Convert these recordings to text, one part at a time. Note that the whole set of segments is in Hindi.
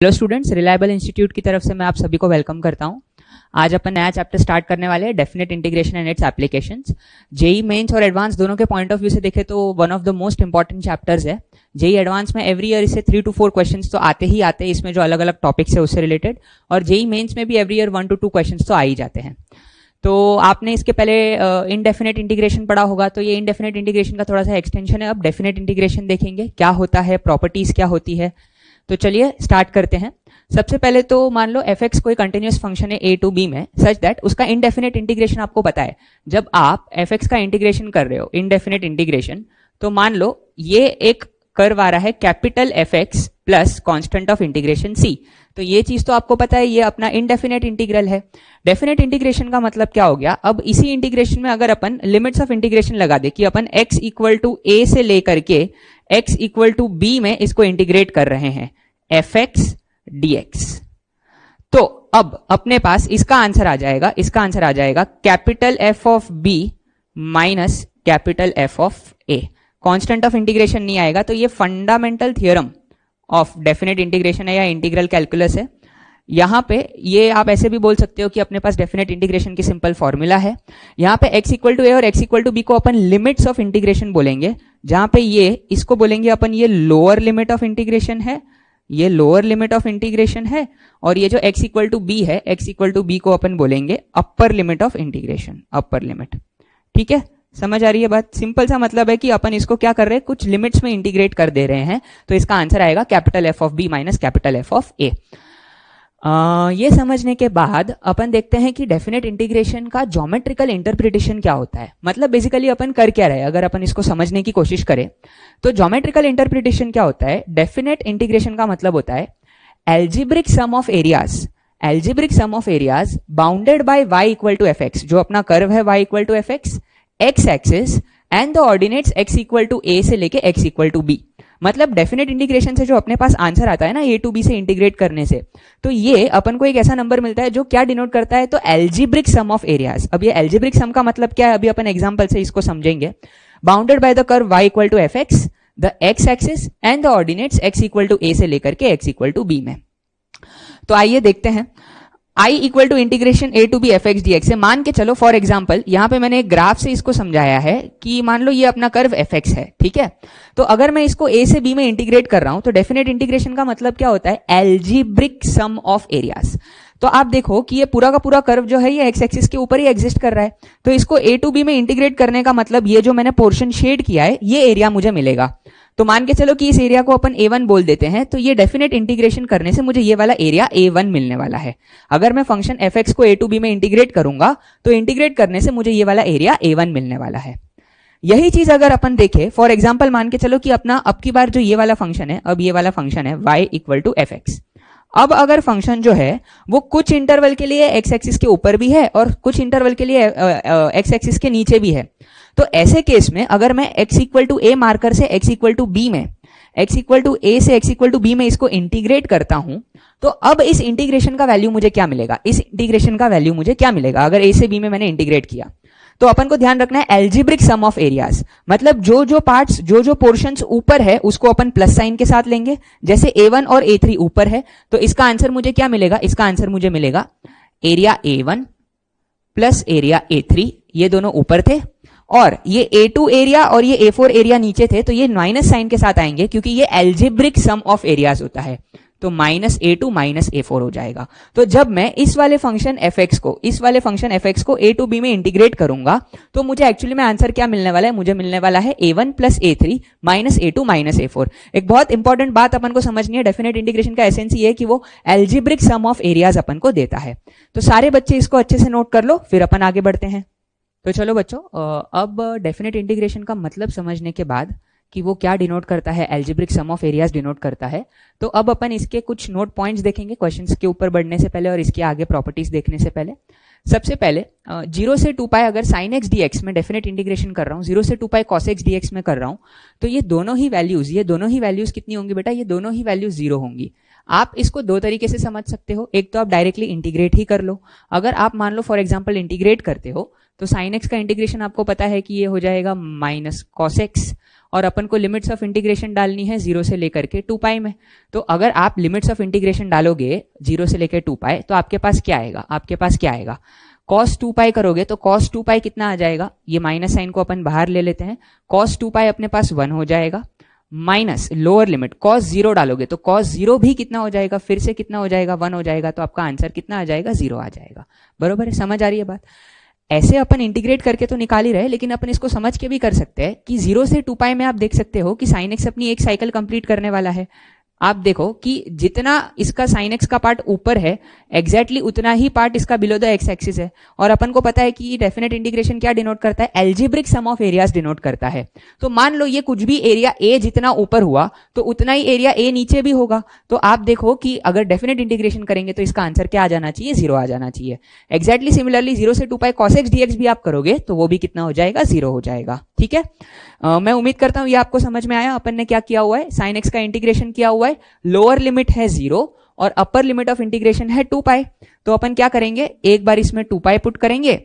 हेलो स्टूडेंट्स, रिलायबल इंस्टीट्यूट की तरफ से मैं आप सभी को वेलकम करता हूं। आज अपन नया चैप्टर स्टार्ट करने वाले हैं, definite integration and its applications. JEE Mains और एडवांस दोनों के पॉइंट ऑफ व्यू से देखें तो one of the most important chapters है। जेई एडवांस में एवरी ईयर इससे 3 to 4 क्वेश्चंस तो आते ही आते हैं, इसमें जो अलग अलग टॉपिक्स है उससे रिलेटेड, और जेई मेंस में भी एवरी ईयर 1 to 2 क्वेश्चंस तो आ ही जाते हैं। तो आपने इसके पहले इनडेफिनेट इंटीग्रेशन पढ़ा होगा, तो ये इनडेफिनेट इंटीग्रेशन का थोड़ा सा एक्सटेंशन है। अब डेफिनेट इंटीग्रेशन देखेंगे, क्या होता है, प्रॉपर्टीज क्या होती है। तो चलिए स्टार्ट करते हैं। सबसे पहले तो मान लो f(x) कोई कंटिन्यूअस फंक्शन है a to b में, सच दैट उसका इनडेफिनेट इंटीग्रेशन आपको पता है। जब आप f(x) का इंटीग्रेशन कर रहे हो, इनडेफिनेट इंटीग्रेशन, तो मान लो ये एक कर्व आ रहा है capital f(x) plus constant of integration c। तो ये चीज तो आपको पता है, ये अपना इनडेफिनेट इंटीग्रल है। डेफिनेट इंटीग्रेशन का मतलब क्या हो गया, अब इसी इंटीग्रेशन में अगर अपन लिमिट्स ऑफ इंटीग्रेशन लगा दे कि अपन x इक्वल टू a से लेकर के x इक्वल टू b में इसको इंटीग्रेट कर रहे हैं, f(x) dx, तो अब अपने पास इसका आंसर आ जाएगा, इसका आंसर आ जाएगा capital f of b minus capital f of a। Constant of integration नहीं आएगा, तो ये fundamental theorem of definite integration है या इंटीग्रल कैलकुलस है। यहां पे ये आप ऐसे भी बोल सकते हो कि अपने पास डेफिनेट इंटीग्रेशन की सिंपल फॉर्मूला है। यहां पे x इक्वल टू a और x इक्वल टू b को अपन लिमिट्स ऑफ इंटीग्रेशन बोलेंगे, जहां पे ये इसको बोलेंगे अपन ये लोअर लिमिट ऑफ इंटीग्रेशन है, ये लोअर लिमिट ऑफ इंटीग्रेशन है, और ये जो x इक्वल टू b है, x इक्वल टू b को अपन बोलेंगे अपर limit of integration, upper limit. ठीक है, समझ आ रही है बात। सिंपल सा मतलब है कि अपन इसको क्या कर रहे हैं, कुछ लिमिट्स में इंटीग्रेट कर दे रहे हैं, तो इसका आंसर आएगा capital f of b minus capital f of a। ये समझने के बाद अपन देखते हैं कि डेफिनेट इंटीग्रेशन का ज्योमेट्रिकल इंटरप्रिटेशन क्या होता है। मतलब बेसिकली अपन कर क्या रहे हैं, अगर अपन इसको समझने की कोशिश करें तो ज्योमेट्रिकल इंटरप्रिटेशन क्या होता है। डेफिनेट इंटीग्रेशन का मतलब होता है algebraic sum of areas, algebraic sum of areas bounded by y equal to fx, जो अपना कर्व है y equal to fx, x axis and the ordinates x equal to a से लेके x इक्वल टू b। मतलब डेफिनेट इंटीग्रेशन से जो अपने पास आंसर आता है ना a टू b से इंटीग्रेट करने से, तो ये अपन को एक ऐसा नंबर मिलता है जो क्या डिनोट करता है, तो एल्जेब्रिक सम ऑफ एरियाज। अब ये एल्जेब्रिक सम का मतलब क्या है, अभी अपन एग्जांपल से इसको समझेंगे। Bounded by the curve y equal to fx, the x axis and the ordinates x equal to a से लेकर के x इक्वल टू b में। तो आइए देखते हैं i equal to integration a to b f(x) dx से मान के चलो, फॉर एग्जांपल यहां पे मैंने एक ग्राफ से इसको समझाया है कि मान लो ये अपना कर्व f(x) है, ठीक है। तो अगर मैं इसको a से b में इंटीग्रेट कर रहा हूं, तो डेफिनेट इंटीग्रेशन का मतलब क्या होता है, एल्जेब्रिक सम ऑफ एरियाज। तो आप देखो कि ये पूरा का पूरा कर्व जो है ये x एक्सिस के ऊपर ही एग्जिस्ट कर रहा है, तो इसको a टू b में इंटीग्रेट करने का मतलब ये जो मैंने पोर्शन शेड किया है ये एरिया मुझे मिलेगा। तो मान के चलो कि इस एरिया को अपन a1 बोल देते हैं, तो ये डेफिनेट इंटीग्रेशन करने से मुझे ये वाला एरिया a1 मिलने वाला है। अगर मैं फंक्शन f(x) को a टू b में इंटीग्रेट करूंगा, तो इंटीग्रेट करने से मुझे ये वाला एरिया a1 मिलने वाला है। यही चीज अगर अपन देखें, फॉर एग्जाम्पल मान के चलो कि अपना अब की बार जो ये वाला फंक्शन है, अब ये वाला फंक्शन है y इक्वल टू fx। अब अगर फंक्शन जो है वो कुछ इंटरवल के लिए x एक्सिस के ऊपर भी है और कुछ इंटरवल के लिए x एक्सिस के नीचे भी है, तो ऐसे केस में अगर मैं x equal to a marker से x इक्वल टू b में, x इक्वल टू a से x इक्वल टू b में इसको इंटीग्रेट करता हूं, तो अब इस इंटीग्रेशन का वैल्यू मुझे क्या मिलेगा, इस इंटीग्रेशन का वैल्यू मुझे क्या मिलेगा अगर a से b में मैंने इंटीग्रेट किया। तो अपन को ध्यान रखना है एल्जेब्रिक सम ऑफ एरियाज, मतलब जो जो पार्ट्स, जो जो पोर्शंस ऊपर है उसको अपन प्लस साइन के साथ लेंगे। जैसे a1 और a3 ऊपर है, तो इसका आंसर मुझे क्या मिलेगा, इसका आंसर मुझे मिलेगा area a1 plus area a3, ये दोनों ऊपर थे, और ये a2 एरिया और ये a4 एरिया नीचे थे, तो ये माइनस साइन के साथ आएंगे क्योंकि ये एल्जेब्रिक सम ऑफ एरियाज होता है, तो माइनस a2 माइनस a4 हो जाएगा। तो जब मैं इस वाले फंक्शन f(x) को, इस वाले फंक्शन f(x) को a टू b में इंटीग्रेट करूंगा, तो मुझे एक्चुअली में आंसर क्या मिलने वाला है, मुझे मिलने वाला है a1 plus a3 minus a2 minus a4। एक बहुत इंपॉर्टेंट बात अपन को समझनी है, डेफिनेट इंटीग्रेशन का एसेंस ये है कि वो एल्जेब्रिक सम ऑफ एरियाज अपन को देता है। तो सारे बच्चे इसको अच्छे से नोट कर लो, फिर अपन आगे बढ़ते हैं। तो चलो बच्चों, अब डेफिनेट इंटीग्रेशन का मतलब समझने के बाद कि वो क्या डिनोट करता है, algebraic sum of areas denote करता है, तो अब अपन इसके कुछ नोट पॉइंट्स देखेंगे क्वेश्चंस के ऊपर बढ़ने से पहले और इसके आगे प्रॉपर्टीज देखने से पहले। सबसे पहले 0 से 2 पाई अगर sin x dx में डेफिनेट इंटीग्रेशन कर रहा हूँ, 0 से 2 पाई cos x dx में कर रहा हूँ, तो ये दोनों ही वैल्यूज कितनी होंगी बेटा, ये दोनों ही वैल्यूज 0 होंगी। आप इसको दो तरीके से समझ सकते हो, एक तो आप डायरेक्टली इंटीग्रेट ही कर लो। अगर आप मान लो फॉर एग्जांपल इंटीग्रेट करते हो, तो sin x का इंटीग्रेशन आपको पता है कि ये हो जाएगा माइनस cos x, और अपन को लिमिट्स ऑफ इंटीग्रेशन डालनी है 0 से लेकर के 2 पाई में। तो अगर आप लिमिट्स ऑफ इंटीग्रेशन डालोगे 0 से लेकर 2 पाई तो आपके पास क्या आएगा, आपके पास क्या आएगा, cos 2 पाई करोगे तो cos 2 पाई कितना आ जाएगा, ये माइनस साइन को अपन बाहर ले लेते हैं, cos 2 पाई अपने पास 1 हो जाएगा, माइनस लोअर लिमिट cos 0 डालोगे तो cos 0 भी कितना हो जाएगा, फिर से कितना हो जाएगा, 1 हो जाएगा। तो आपका आंसर कितना आ जाएगा, 0 आ जाएगा। बरोबर है, समझ आ रही है बात। ऐसे अपन इंटीग्रेट करके तो निकाल ही रहे, लेकिन अपन इसको समझ के भी कर सकते हैं कि 0 से 2 पाई में आप देख सकते हो कि sin x अपनी एक साइकिल कंप्लीट करने वाला है। आप देखो कि जितना इसका sin x का पार्ट ऊपर है एग्जैक्टली उतना ही पार्ट इसका बिलो द x एक्सिस है। और अपन को पता है कि डेफिनेट इंटीग्रेशन क्या डिनोट करता है, algebraic sum of areas denote करता है। तो मान लो ये कुछ भी एरिया a जितना ऊपर हुआ तो उतना ही एरिया a नीचे भी होगा। तो आप देखो कि अगर डेफिनेट इंटीग्रेशन करेंगे तो इसका आंसर क्या आ जाना चाहिए, 0 आ जाना चाहिए। एग्जैक्टली सिमिलरली 0 से 2 पाई cos x dx भी आप करोगे तो वो भी कितना हो जाएगा, 0 हो जाएगा। ठीक है, मैं उम्मीद करता हूं ये आपको समझ में आया। अपन ने क्या किया हुआ है, sin x का इंटीग्रेशन किया हुआ है, लोअर लिमिट है 0 और अपर लिमिट ऑफ इंटीग्रेशन है 2 पाई। तो अपन क्या करेंगे, एक बार इसमें 2 पाई पुट करेंगे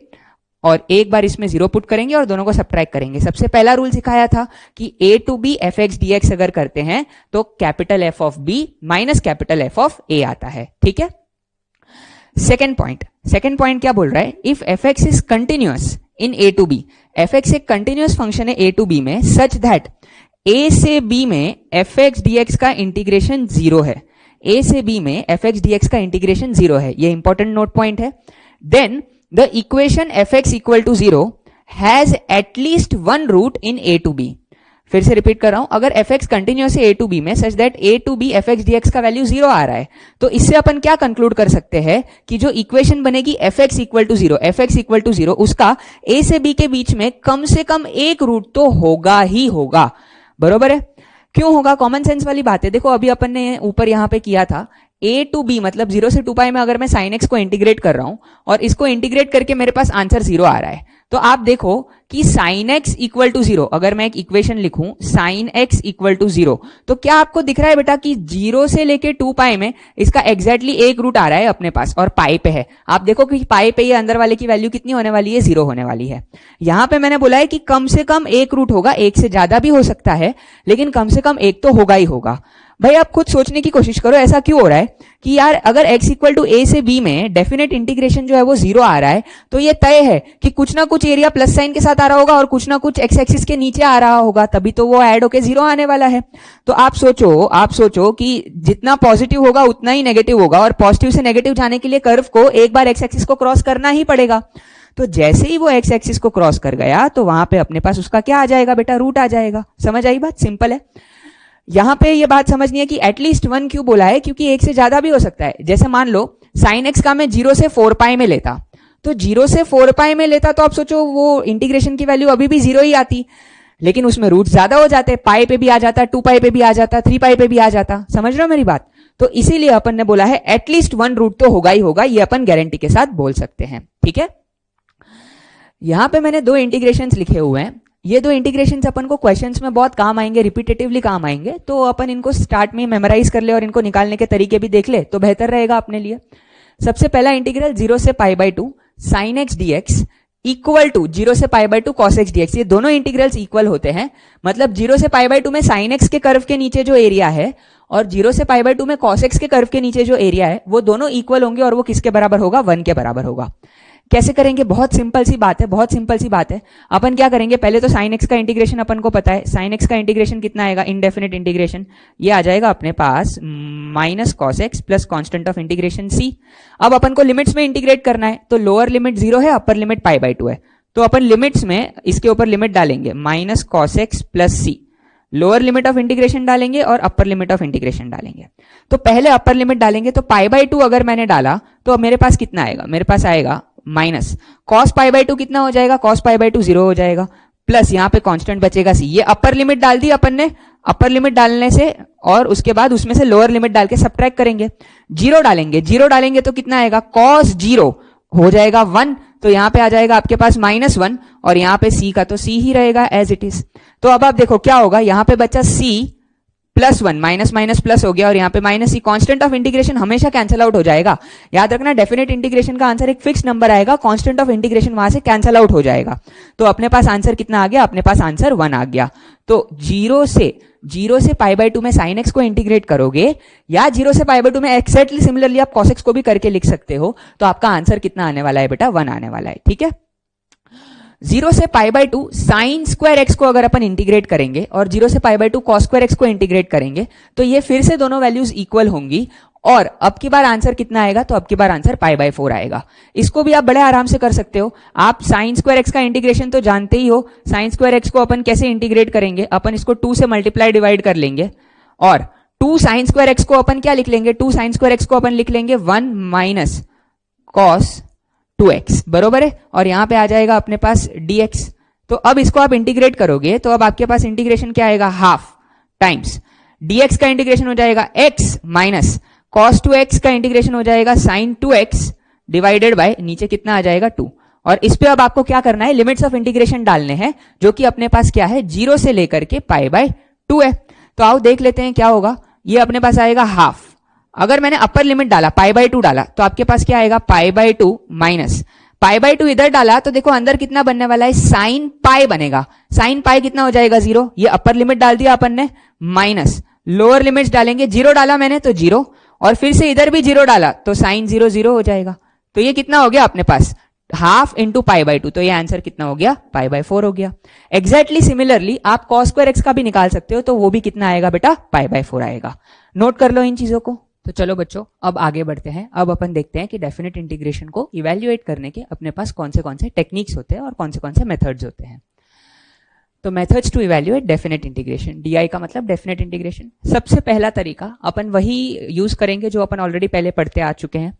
और एक बार इसमें 0 पुट करेंगे और दोनों को सब्ट्रैक्ट करेंगे। सबसे पहला रूल सिखाया था कि a to b f x d x अगर करते हैं तो capital F of b minus capital F of a आता है। ठीक है, सेकेंड पॉइंट क्या बोल रहा है, if f x is continuous in a to b, f x एक कंटिन्यूअस फंक्शन है a टू b में, सच दैट a से b में एफ एक्स डी एक्स का इंटीग्रेशन 0 है, a से b में एफ एक्स डी एक्स का इंटीग्रेशन 0 है, ये इंपॉर्टेंट नोट पॉइंट है। Then the equation f x equal to 0 has at least one root in a to b। फिर से रिपीट कर रहा हूं, अगर एफ एक्स कंटिन्यूअस है a टू b में such that a to b f x d x का वैल्यू 0 आ रहा है, तो इससे अपन क्या कंक्लूड कर सकते हैं कि जो इक्वेशन बनेगी f x equal to 0, f x equal to 0, उसका a से b के बीच में कम से कम एक रूट तो होगा ही होगा। बरोबर है, क्यों होगा, कॉमन सेंस वाली बात है। देखो अभी अपन ने ऊपर यहां पे किया था a टू b, मतलब 0 से 2 पाई में अगर मैं sin x को इंटीग्रेट कर रहा हूं और इसको इंटीग्रेट करके मेरे पास आंसर 0 आ रहा है, तो आप देखो कि sin x इक्वल टू 0, अगर मैं एक इक्वेशन लिखूं sin x इक्वल टू 0, तो क्या आपको दिख रहा है बेटा कि 0 से लेके 2 पाई में इसका एग्जैक्टली एक रूट आ रहा है अपने पास और पाई पे है। आप देखो कि पाई पे ये अंदर वाले की वैल्यू कितनी होने वाली है, 0 होने वाली है। यहां पे मैंने बोला है कि कम से कम एक रूट होगा, एक से ज्यादा भी हो सकता है लेकिन कम से कम एक तो होगा ही होगा। भाई आप खुद सोचने की कोशिश करो, ऐसा क्यों हो रहा है कि यार अगर x इक्वल टू a से b में डेफिनेट इंटीग्रेशन जो है वो 0 आ रहा है, तो ये तय है कि कुछ ना कुछ एरिया प्लस साइन के साथ आ रहा होगा और कुछ ना कुछ x एक्सिस के नीचे आ रहा होगा, तभी तो वो ऐड होके 0 आने वाला है। तो आप सोचो कि जितना पॉजिटिव होगा उतना ही नेगेटिव होगा और पॉजिटिव से नेगेटिव जाने के लिए कर्व को एक बार x एक्सिस को क्रॉस करना ही पड़ेगा। तो जैसे ही वो x एक्सिस को क्रॉस कर गया तो वहां पे अपने पास उसका क्या आ जाएगा बेटा, रूट आ जाएगा। समझ आई बात, सिंपल है। यहां पे ये बात समझनी है कि एटलीस्ट 1 क्यों बोला है, क्योंकि एक से ज्यादा भी हो सकता है। जैसे मान लो sin x का मैं 0 से 4 पाई में लेता, तो 0 से 4 पाई में लेता तो आप सोचो वो इंटीग्रेशन की वैल्यू अभी भी 0 ही आती, लेकिन उसमें रूट ज्यादा हो जाते, पाई पे भी आ जाता, 2 पाई पे भी आ जाता, 3 पाई पे भी आ जाता। समझ रहे हो मेरी बात? तो इसीलिए अपन ने बोला है एटलीस्ट 1 रूट तो होगा ही होगा, ये अपन गारंटी के साथ बोल सकते हैं। ठीक है, यहां पे मैंने 2 इंटीग्रेशंस लिखे हुए हैं। ये 2 इंटीग्रेशंस अपन को क्वेश्चंस में बहुत काम आएंगे, रिपीटेटिवली काम आएंगे, तो अपन इनको स्टार्ट में मेमोराइज कर ले और इनको निकालने के तरीके भी देख ले तो बेहतर रहेगा अपने लिए। सबसे पहला इंटीग्रल 0 से pi by 2 sin x dx equal to 0 से pi by 2 cos x dx। ये दोनों इंटीग्रल्स इक्वल होते हैं, मतलब 0 से पाई बाई 2 में sin x के कर्व के नीचे जो एरिया है और 0 से पाई बाई 2 में cos x के कर्व के नीचे जो एरिया है वो दोनों इक्वल होंगे और वो किसके बराबर होगा, 1 के बराबर होगा। कैसे करेंगे, बहुत सिंपल सी बात है। अपन क्या करेंगे, पहले तो sin x का इंटीग्रेशन अपन को पता है, sin x का इंटीग्रेशन कितना आएगा, इनडेफिनेट इंटीग्रेशन, ये आ जाएगा अपने पास minus cos x plus constant of integration c। अब अपन को लिमिट्स में इंटीग्रेट करना है, तो लोअर लिमिट 0 है, अपर लिमिट पाई बाई 2 है, तो अपन लिमिट्स में इसके ऊपर लिमिट डालेंगे minus cos x plus c, lower limit of integration डालेंगे और अपर लिमिट ऑफ इंटीग्रेशन डालेंगे। तो पहले अपर लिमिट डालेंगे, तो पाई बाई 2 अगर मैंने डाला तो मेरे पास कितना आएगा, मेरे पास आएगा माइनस cos पाई बाई 2 कितना हो जाएगा, cos पाई बाई 2 0 हो जाएगा, प्लस यहाँ पे कांस्टेंट बचेगा c। ये अपर लिमिट डाल दी अपन ने, अपर लिमिट डालने से और उसके बाद उसमें से लोअर लिमिट डाल के सब्ट्रैक्ट करेंगे, 0 डालेंगे तो कितना आएगा, cos 0 हो जाएगा 1, तो यहाँ पे आ जाएगा आपके पास -1 और यहाँ पे c का तो c ही रहेगा एज इट इज। तो अब आप देखो क्या होगा, यहाँ पे बचा c plus one, minus minus plus हो गया और यहाँ पे minus C. Constant of integration हमेशा कैंसिल आउट हो जाएगा, याद रखना। डेफिनेट इंटीग्रेशन का आंसर एक फिक्स नंबर आएगा, कांस्टेंट ऑफ इंटीग्रेशन वहां से कैंसिल आउट हो जाएगा। तो अपने पास आंसर कितना आ गया? अपने पास आंसर 1 आ गया। तो जीरो से पाई बाय 2 में साइन एक्स को इंटीग्रेट करोगे, या 0 से पाई बाय 2 में एक्सैक्टली सिमिलरली आप कॉस एक्स को भी करके लिख सकते हो। तो आपका आंसर कितना आने वाला है बेटा? 1 आने वाला है, ठीक है। 0 से पाई बाय 2 साइन स्क्वायर एक्स को अगर अपन इंटीग्रेट करेंगे और 0 से पाई बाय 2 कॉस स्क्वायर एक्स को इंटीग्रेट करेंगे, तो ये फिर से दोनों वैल्यूज इक्वल होंगी और अब की बार आंसर कितना आएगा? तो अब की बार आंसर पाई बाय 4 आएगा। इसको भी आप बड़े आराम से कर सकते हो। आप साइन स्क्वायर एक्स का इंटीग्रेशन तो जानते ही हो। साइन स्क्वायर एक्स को अपन कैसे इंटीग्रेट करेंगे? अपन इसको 2 से मल्टीप्लाई डिवाइड कर लेंगे और 2 साइन स्क्वायर एक्स को अपन क्या लिख लेंगे? 2 साइन स्क्वायर एक्स को अपन लिख लेंगे 1 माइनस कॉस 2x, बरोबर है। और यहां पे आ जाएगा अपने पास dx। तो अब इसको आप इंटीग्रेट करोगे तो अब आपके पास इंटीग्रेशन क्या आएगा? हाफ टाइम्स dx का इंटीग्रेशन हो जाएगा x माइनस cos 2x का इंटीग्रेशन हो जाएगा sin 2x डिवाइडेड बाय नीचे कितना आ जाएगा? 2। और इस पे अब आपको क्या करना है? लिमिट्स ऑफ इंटीग्रेशन डालने हैं, जो कि अपने पास क्या है? 0 से लेकर के पाई बाय 2 है। तो आओ देख लेते हैं क्या होगा। ये अपने पास आएगा हाफ। अगर मैंने अपर लिमिट डाला, पाई बाय 2 डाला, तो आपके पास क्या आएगा? पाई बाय 2 माइनस पाई बाय 2 इधर डाला तो देखो अंदर कितना बनने वाला है? साइन पाई बनेगा। साइन पाई कितना हो जाएगा? 0। ये अपर लिमिट डाल दिया अपन ने, माइनस लोअर लिमिट्स डालेंगे। 0 डाला मैंने तो 0, और फिर से इधर भी 0 डाला तो साइन 0 0 हो जाएगा। तो ये कितना हो गया अपने पास? Half into pi by 2। तो ये आंसर कितना हो गया? पाई बाय 4 हो गया। एग्जैक्टली सिमिलरली आप कॉस स्क्वायर एक्स का भी निकाल सकते हो, तो वो भी कितना आएगा बेटा? पाई बाय 4 आएगा। नोट कर लो इन चीजों को। तो चलो बच्चों, अब आगे बढ़ते हैं। अब अपन देखते हैं कि डेफिनेट इंटीग्रेशन को इवैल्यूएट करने के अपने पास कौन से टेक्निक्स होते हैं और कौन से मेथड्स होते हैं। तो methods to evaluate definite integration, DI का मतलब डेफिनेट इंटीग्रेशन। सबसे पहला तरीका अपन वही यूज करेंगे जो अपन ऑलरेडी पहले पढ़ते आ चुके हैं।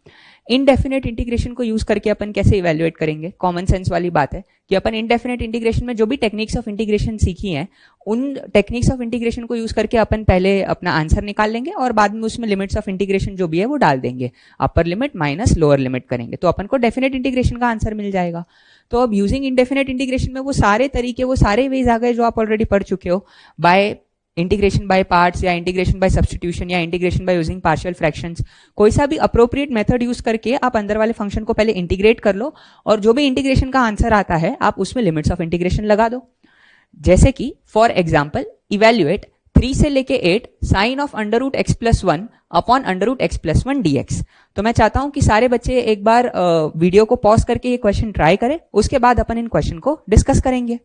इनडेफिनेट इंटीग्रेशन को यूज करके अपन कैसे इवैल्यूएट करेंगे? कॉमन सेंस वाली बात है कि अपन इनडेफिनेट इंटीग्रेशन में जो भी टेक्निक्स ऑफ इंटीग्रेशन सीखी हैं, उन टेक्निक्स ऑफ इंटीग्रेशन को यूज करके अपन पहले अपना आंसर निकाल लेंगे और बाद में उसमें लिमिट्स ऑफ इंटीग्रेशन जो भी है वो डाल देंगे। Upper limit minus lower limit करेंगे तो अपन को डेफिनेट इंटीग्रेशन का आंसर मिल जाएगा। तो अब यूजिंग इनडेफिनेट इंटीग्रेशन में वो सारे तरीके, वो सारे वेज आ गए जो आप ऑलरेडी पढ़ चुके हो। बाय इंटीग्रेशन बाय पार्ट्स, या इंटीग्रेशन बाय सब्स्टिट्यूशन, या integration by using partial fractions. कोई सा भी अप्रोप्रिएट मेथड यूज करके आप अंदर वाले फंक्शन को पहले इंटीग्रेट कर लो और जो भी इंटीग्रेशन का आंसर आता है आप उसमें लिमिट्स ऑफ इंटीग्रेशन लगा दो। जैसे कि फॉर एग्जाम्पल इवैल्यूएट 3 से लेके 8 sine of under root x plus 1 upon under root x plus 1 dx। तो मैं चाहता हूं कि सारे बच्चे एक बार वीडियो को पॉज करके ये क्वेश्चन ट्राई करें, उसके बाद अपन इन क्वेश्चन को डिस्कस करेंगे।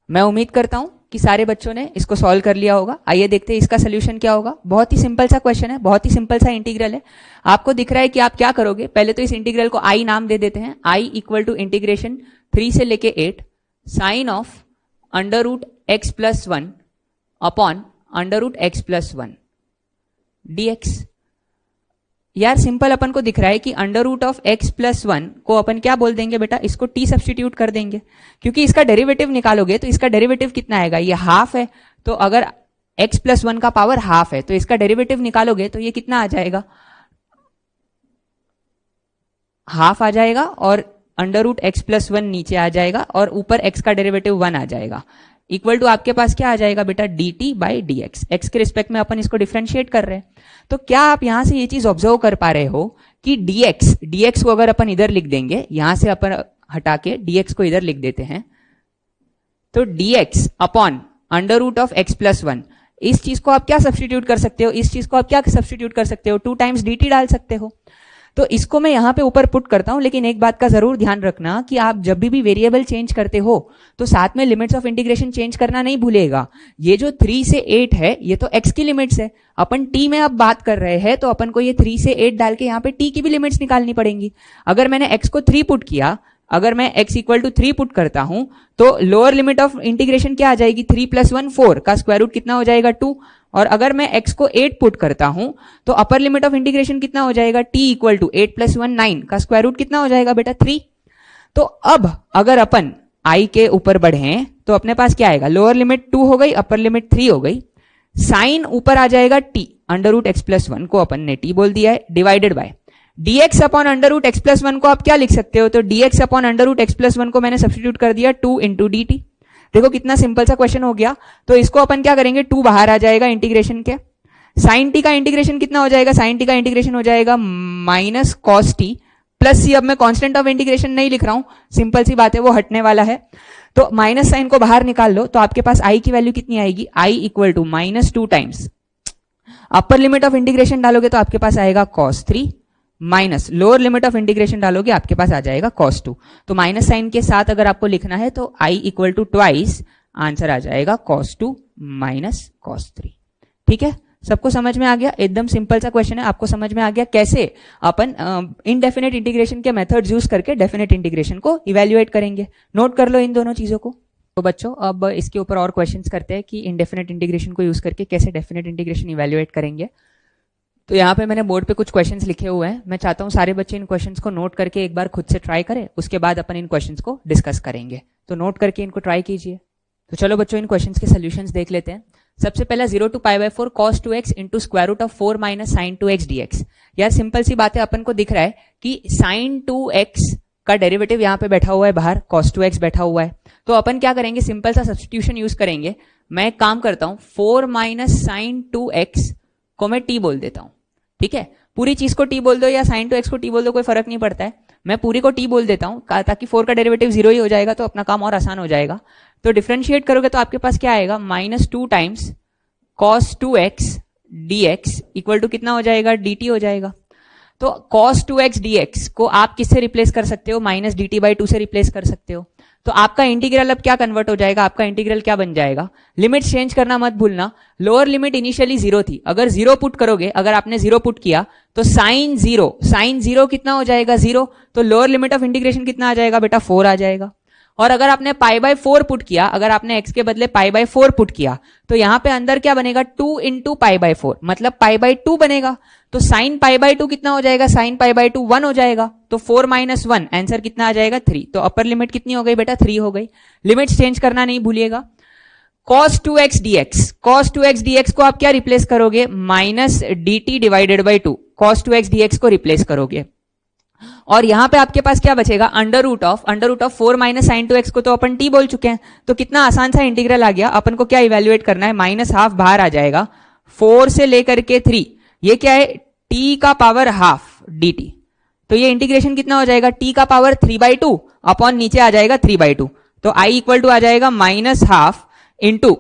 मैं उम्मीद करता हूं कि सारे बच्चों ने इसको सॉल्व कर लिया होगा। आइए देखते हैं इसका सोल्यूशन क्या होगा। बहुत ही सिंपल सा क्वेश्चन है, बहुत ही सिंपल सा इंटीग्रल है। आपको दिख रहा है कि आप क्या करोगे? पहले तो इस इंटीग्रल को आई नाम दे देते हैं। आई इक्वल टू इंटीग्रेशन 3 से लेके 8 sine of under root x plus 1 upon under root x plus 1 dx। यार सिंपल अपन को दिख रहा है कि under root of x plus 1 को अपन क्या बोल देंगे बेटा? इसको t सब्स्टिट्यूट कर देंगे, क्योंकि इसका डेरिवेटिव निकालोगे तो इसका डेरिवेटिव कितना आएगा? ये हाफ है, तो अगर x प्लस 1 का पावर हाफ है तो इसका डेरिवेटिव निकालोगे तो ये कितना आ जाएगा? हाफ आ जाएगा और अंडर रूट एक्स प्लस 1 नीचे आ जाएगा और ऊपर x का डेरिवेटिव 1 आ जाएगा। इक्वल टू आपके पास क्या आ जाएगा बेटा? dt by dx। x के रिस्पेक्ट में अपन इसको डिफरेंशिएट कर रहे हैं। तो क्या आप यहां से ये चीज ऑब्जर्व कर पा रहे हो कि dx को अगर अपन इधर लिख देंगे, यहां से अपन हटा के dx को इधर लिख देते हैं, तो dx upon under root of x plus 1, इस चीज को आप क्या सब्स्टिट्यूट कर सकते हो? इस चीज को आप क्या सब्स्टिट्यूट कर सकते हो? 2 टाइम्स dt डाल सकते हो। तो इसको मैं यहां पे ऊपर पुट करता हूं, लेकिन एक बात का जरूर ध्यान रखना कि आप जब भी वेरिएबल चेंज करते हो तो साथ में लिमिट्स ऑफ इंटीग्रेशन चेंज करना नहीं भूलिएगा। ये जो 3 से 8 है ये तो x की लिमिट्स है, अपन t में अब बात कर रहे हैं तो अपन को ये 3 से 8 डाल के यहाँ पे t की भी लिमिट्स निकालनी पड़ेंगी। अगर मैंने x को 3 पुट किया, अगर मैं x इक्वल टू 3 पुट करता हूं तो लोअर लिमिट ऑफ इंटीग्रेशन क्या आ जाएगी? 3 प्लस 1 4 का स्क्वायर रूट कितना हो जाएगा? 2। और अगर मैं x को 8 पुट करता हूं तो अपर लिमिट ऑफ इंटीग्रेशन कितना हो जाएगा? t इक्वल टू 8 प्लस 1 9 का स्क्वायर रूट कितना हो जाएगा बेटा? 3। तो अब अगर अपन i के ऊपर बढ़े तो अपने पास क्या आएगा? लोअर लिमिट 2 हो गई, अपर लिमिट 3 हो गई, साइन ऊपर आ जाएगा t, under root x plus 1 को अपन ने t बोल दिया है, divided by dx upon under root x plus 1 को आप क्या लिख सकते हो? तो dx upon under root x plus 1 को मैंने सब्स्टिट्यूट कर दिया 2 इंटू dt। देखो कितना सिंपल सा क्वेश्चन हो गया। तो इसको अपन क्या करेंगे, 2 बाहर आ जाएगा इंटीग्रेशन के, साइन टी का इंटीग्रेशन कितना हो जाएगा, साइन टी का इंटीग्रेशन हो जाएगा माइनस कॉस टी प्लस सी। अब मैं कांस्टेंट ऑफ इंटीग्रेशन नहीं लिख रहा हूं, सिंपल सी बात है, वो हटने वाला है। तो माइनस साइन को बाहर निकाल लो, तो आपके पास आई की वैल्यू कितनी आएगी, I equal to -2 times upper limit of integration डालोगे तो आपके पास आएगा cos 3 minus lower limit of integration डालोगे आपके पास आ जाएगा cos 2। तो माइनस साइन के साथ अगर आपको लिखना है तो i equal to twice, answer आ जाएगा cos 2 माइनस cos 3। ठीक है, सबको समझ में आ गया? एकदम सिंपल सा क्वेश्चन है, आपको समझ में आ गया कैसे अपन इनडेफिनेट इंटीग्रेशन के मेथड्स यूज करके डेफिनेट इंटीग्रेशन को इवेल्युएट करेंगे। नोट कर लो इन दोनों चीजों को। तो बच्चों अब इसके ऊपर और क्वेश्चंस करते हैं कि इनडेफिनेट इंटीग्रेशन को यूज करके कैसे डेफिनेट इंटीग्रेशन इवेल्युएट करेंगे। तो यहाँ पे मैंने बोर्ड पे कुछ क्वेश्चंस लिखे हुए हैं, मैं चाहता हूँ सारे बच्चे इन क्वेश्चंस को नोट करके एक बार खुद से ट्राई करें, उसके बाद अपन इन क्वेश्चंस को डिस्कस करेंगे। तो नोट करके इनको ट्राई कीजिए। तो चलो बच्चों इन क्वेश्चंस के सोल्यूशंस देख लेते हैं। सबसे पहला 0 to π/4 cos 2x into square root of 4 minus sine 2x dx। यार सिंपल सी बात है, अपन को दिख रहा है कि साइन 2x का डेरिवेटिव यहाँ पे बैठा हुआ है बाहर, cos 2x बैठा हुआ है। तो अपन क्या करेंगे, सिंपल सा सब्स्टिट्यूशन यूज करेंगे। मैं एक काम करता हूं, 4 माइनस साइन 2x को मैं t बोल देता हूं। ठीक है, पूरी चीज को t बोल दो या साइन 2x को t बोल दो, कोई फर्क नहीं पड़ता है, मैं पूरी को t बोल देता हूं ताकि 4 का डेरिवेटिव 0 ही हो जाएगा, तो अपना काम और आसान हो जाएगा। तो डिफरेंशिएट करोगे तो आपके पास क्या आएगा, -2 times cos 2x dx equal to कितना हो जाएगा, dt हो जाएगा। तो cos 2x dx को आप किससे रिप्लेस कर सकते हो, माइनस dt/2 से रिप्लेस कर सकते हो। तो आपका इंटीग्रल अब क्या कन्वर्ट हो जाएगा, आपका इंटीग्रल क्या बन जाएगा, लिमिट चेंज करना मत भूलना। लोअर लिमिट इनिशियली 0 थी, अगर 0 पुट करोगे, अगर आपने 0 पुट किया तो साइन 0 कितना हो जाएगा, 0। तो लोअर लिमिट ऑफ इंटीग्रेशन कितना आ जाएगा बेटा, 4 आ जाएगा। और अगर आपने π/4 पुट किया, अगर आपने x के बदले π/4 पुट किया, तो यहां पे अंदर क्या बनेगा, 2 इंटू π/4 मतलब π/2 बनेगा। तो साइन π/2 कितना हो जाएगा, साइन π/2 1 हो जाएगा। तो 4 माइनस 1 आंसर कितना आ जाएगा, 3। तो अपर लिमिट कितनी हो गई बेटा, 3 हो गई। लिमिट चेंज करना नहीं भूलिएगा। cos 2x dx को आप क्या रिप्लेस करोगे, minus dt/2 cos 2x dx को रिप्लेस करोगे। और यहां पे आपके पास क्या बचेगा, under root of 4 minus sine 2x को तो अपन t बोल चुके हैं। तो कितना आसान सा इंटीग्रल आ गया। अपन को क्या इवेल्युएट करना है, -½ बाहर आ जाएगा, 4 से लेकर के 3, ये क्या है, t का पावर हाफ dt। तो ये इंटीग्रेशन कितना हो जाएगा, t का पावर 3/2 अपॉन नीचे आ जाएगा 3/2। तो i इक्वल टू आ जाएगा -½ इंटू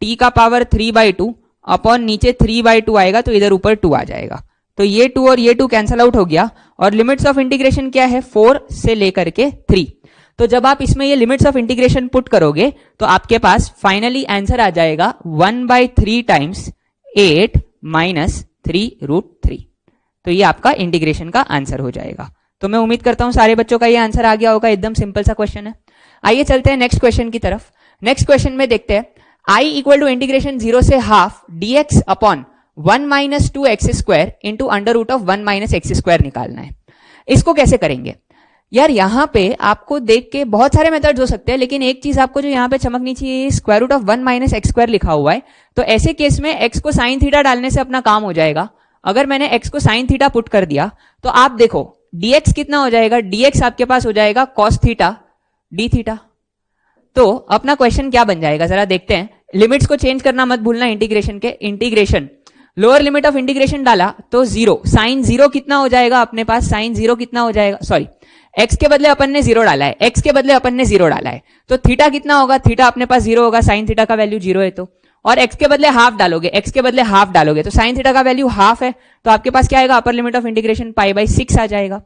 t का पावर 3/2 अपॉन नीचे 3/2 आएगा, तो इधर ऊपर 2 आ जाएगा। तो ये 2 और ये 2 कैंसल आउट हो गया। और लिमिट्स ऑफ इंटीग्रेशन क्या है, 4 से लेकर के 3। तो जब आप इसमें ये लिमिट्स ऑफ इंटीग्रेशन पुट करोगे तो आपके पास फाइनली आंसर आ जाएगा 1/3 टाइम्स 8 माइनस 3√3। तो ये आपका इंटीग्रेशन का आंसर हो जाएगा। तो मैं उम्मीद करता हूं सारे बच्चों का ये आंसर आ गया होगा, एकदम सिंपल सा क्वेश्चन है। आइए चलते हैं नेक्स्ट क्वेश्चन की तरफ। नेक्स्ट क्वेश्चन में देखते हैं, i इक्वल टू इंटीग्रेशन 0 से half dx upon 1 minus 2x² into under root of 1 minus x² निकालना है। इसको कैसे करेंगे यार, यहां पे आपको देख के बहुत सारे मेथड्स हो सकते हैं, लेकिन एक चीज आपको जो यहां पे चमकनी चाहिए, square root of 1 minus x² लिखा हुआ है। तो ऐसे केस में x को साइन थीटा डालने से अपना काम हो जाएगा। अगर मैंने x को साइन थीटा पुट कर दिया तो आप देखो dx कितना हो जाएगा, dx आपके पास हो जाएगा cos थीटा d थीटा। तो अपना क्वेश्चन क्या बन जाएगा जरा देखते हैं। लिमिट्स को चेंज करना मत भूलना इंटीग्रेशन के। Integration lower limit of integration डाला तो 0, साइन 0 कितना हो जाएगा अपने पास, साइन 0 कितना हो जाएगा, सॉरी x के बदले अपन ने 0 डाला है, x के बदले अपन ने 0 डाला है, तो थीटा कितना होगा, थीटा अपने पास 0 होगा, साइन थीटा का वैल्यू 0 है। तो और x के बदले हाफ डालोगे, x के बदले हाफ डालोगे तो साइन थीटा का वैल्यू हाफ है, तो आपके पास क्या आएगा, अपर लिमिट ऑफ इंटीग्रेशन π/6 आ जाएगा।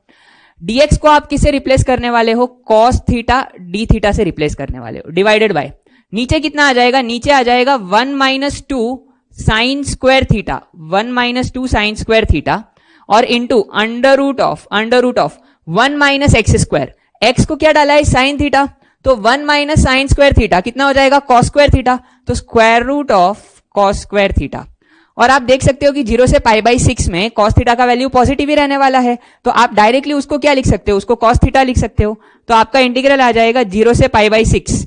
dx को आप किससे रिप्लेस करने वाले हो, cos थीटा d थीटा से रिप्लेस करने वाले हो, डिवाइडेड बाय नीचे कितना आ जाएगा, नीचे आ जाएगा 1 minus 2 sine square theta, 1 minus 2 sine square theta और into under root of 1 minus x²। x को क्या डाला है, साइन थीटा, तो 1 माइनस साइन स्क्वायर थीटा कितना हो जाएगा, cos स्क्वायर थीटा, तो square root of cos square theta. और आप देख सकते हो कि 0 से π/6 में cos थीटा का वैल्यू पॉजिटिव ही रहने वाला है, तो आप डायरेक्टली उसको क्या लिख सकते हो, उसको cos थीटा लिख सकते हो। तो आपका इंटीग्रल आ जाएगा 0 से π/6,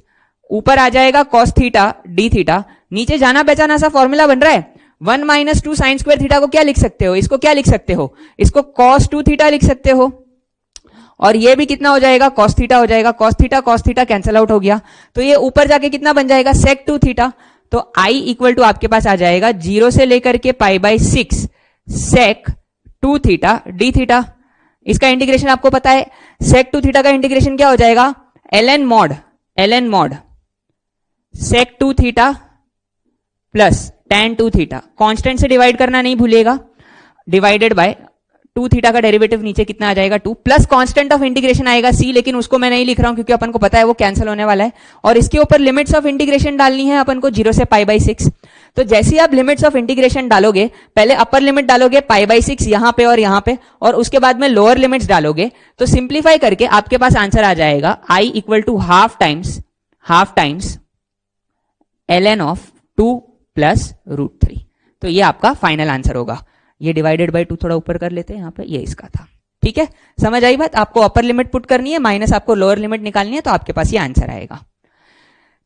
ऊपर आ जाएगा cos थीटा d थीटा, नीचे जाना पहचाना सा फॉर्मूला बन रहा है, 1 माइनस 2 साइन स्क्वायर थीटा को क्या लिख सकते हो, इसको क्या लिख सकते हो, इसको cos 2 थीटा लिख सकते हो। और ये भी कितना हो जाएगा, cos थीटा हो जाएगा, cos थीटा कैंसल आउट हो गया, तो ये ऊपर जाके कितना बन जाएगा, sec 2 थीटा। तो I इक्वल टू आपके पास आ जाएगा 0 से लेकर के π/6 sec 2 थीटा d थीटा। इसका इंटीग्रेशन आपको पता है, sec 2 थीटा का इंटीग्रेशन क्या हो जाएगा, ln mod sec 2 theta plus tan 2 theta, constant से डिवाइड करना नहीं भूलिएगा, डिवाइडेड बाय 2 थीटा का डेरिवेटिव नीचे कितना आ जाएगा 2, प्लस कांस्टेंट ऑफ इंटीग्रेशन आएगा c, लेकिन उसको मैं नहीं लिख रहा हूं क्योंकि अपन को पता है वो कैंसिल होने वाला है। और इसके ऊपर लिमिट्स ऑफ इंटीग्रेशन डालनी है अपन को 0 से π/6। तो जैसे ही आप लिमिट्स ऑफ इंटीग्रेशन डालोगे, पहले अपर लिमिट डालोगे π/6 यहां पे और यहां पे, और उसके बाद में लोअर लिमिट्स डालोगे, तो सिंप्लीफाई करके आपके पास आंसर आ जाएगा I equal to half times ln of 2 plus √3। तो ये आपका फाइनल आंसर होगा। ये डिवाइडेड बाय 2 थोड़ा ऊपर कर लेते हैं, यहां पे ये इसका था। ठीक है, समझ आई बात। आपको अपर लिमिट पुट करनी है, माइनस आपको लोअर लिमिट निकालनी है, तो आपके पास ये आंसर आएगा।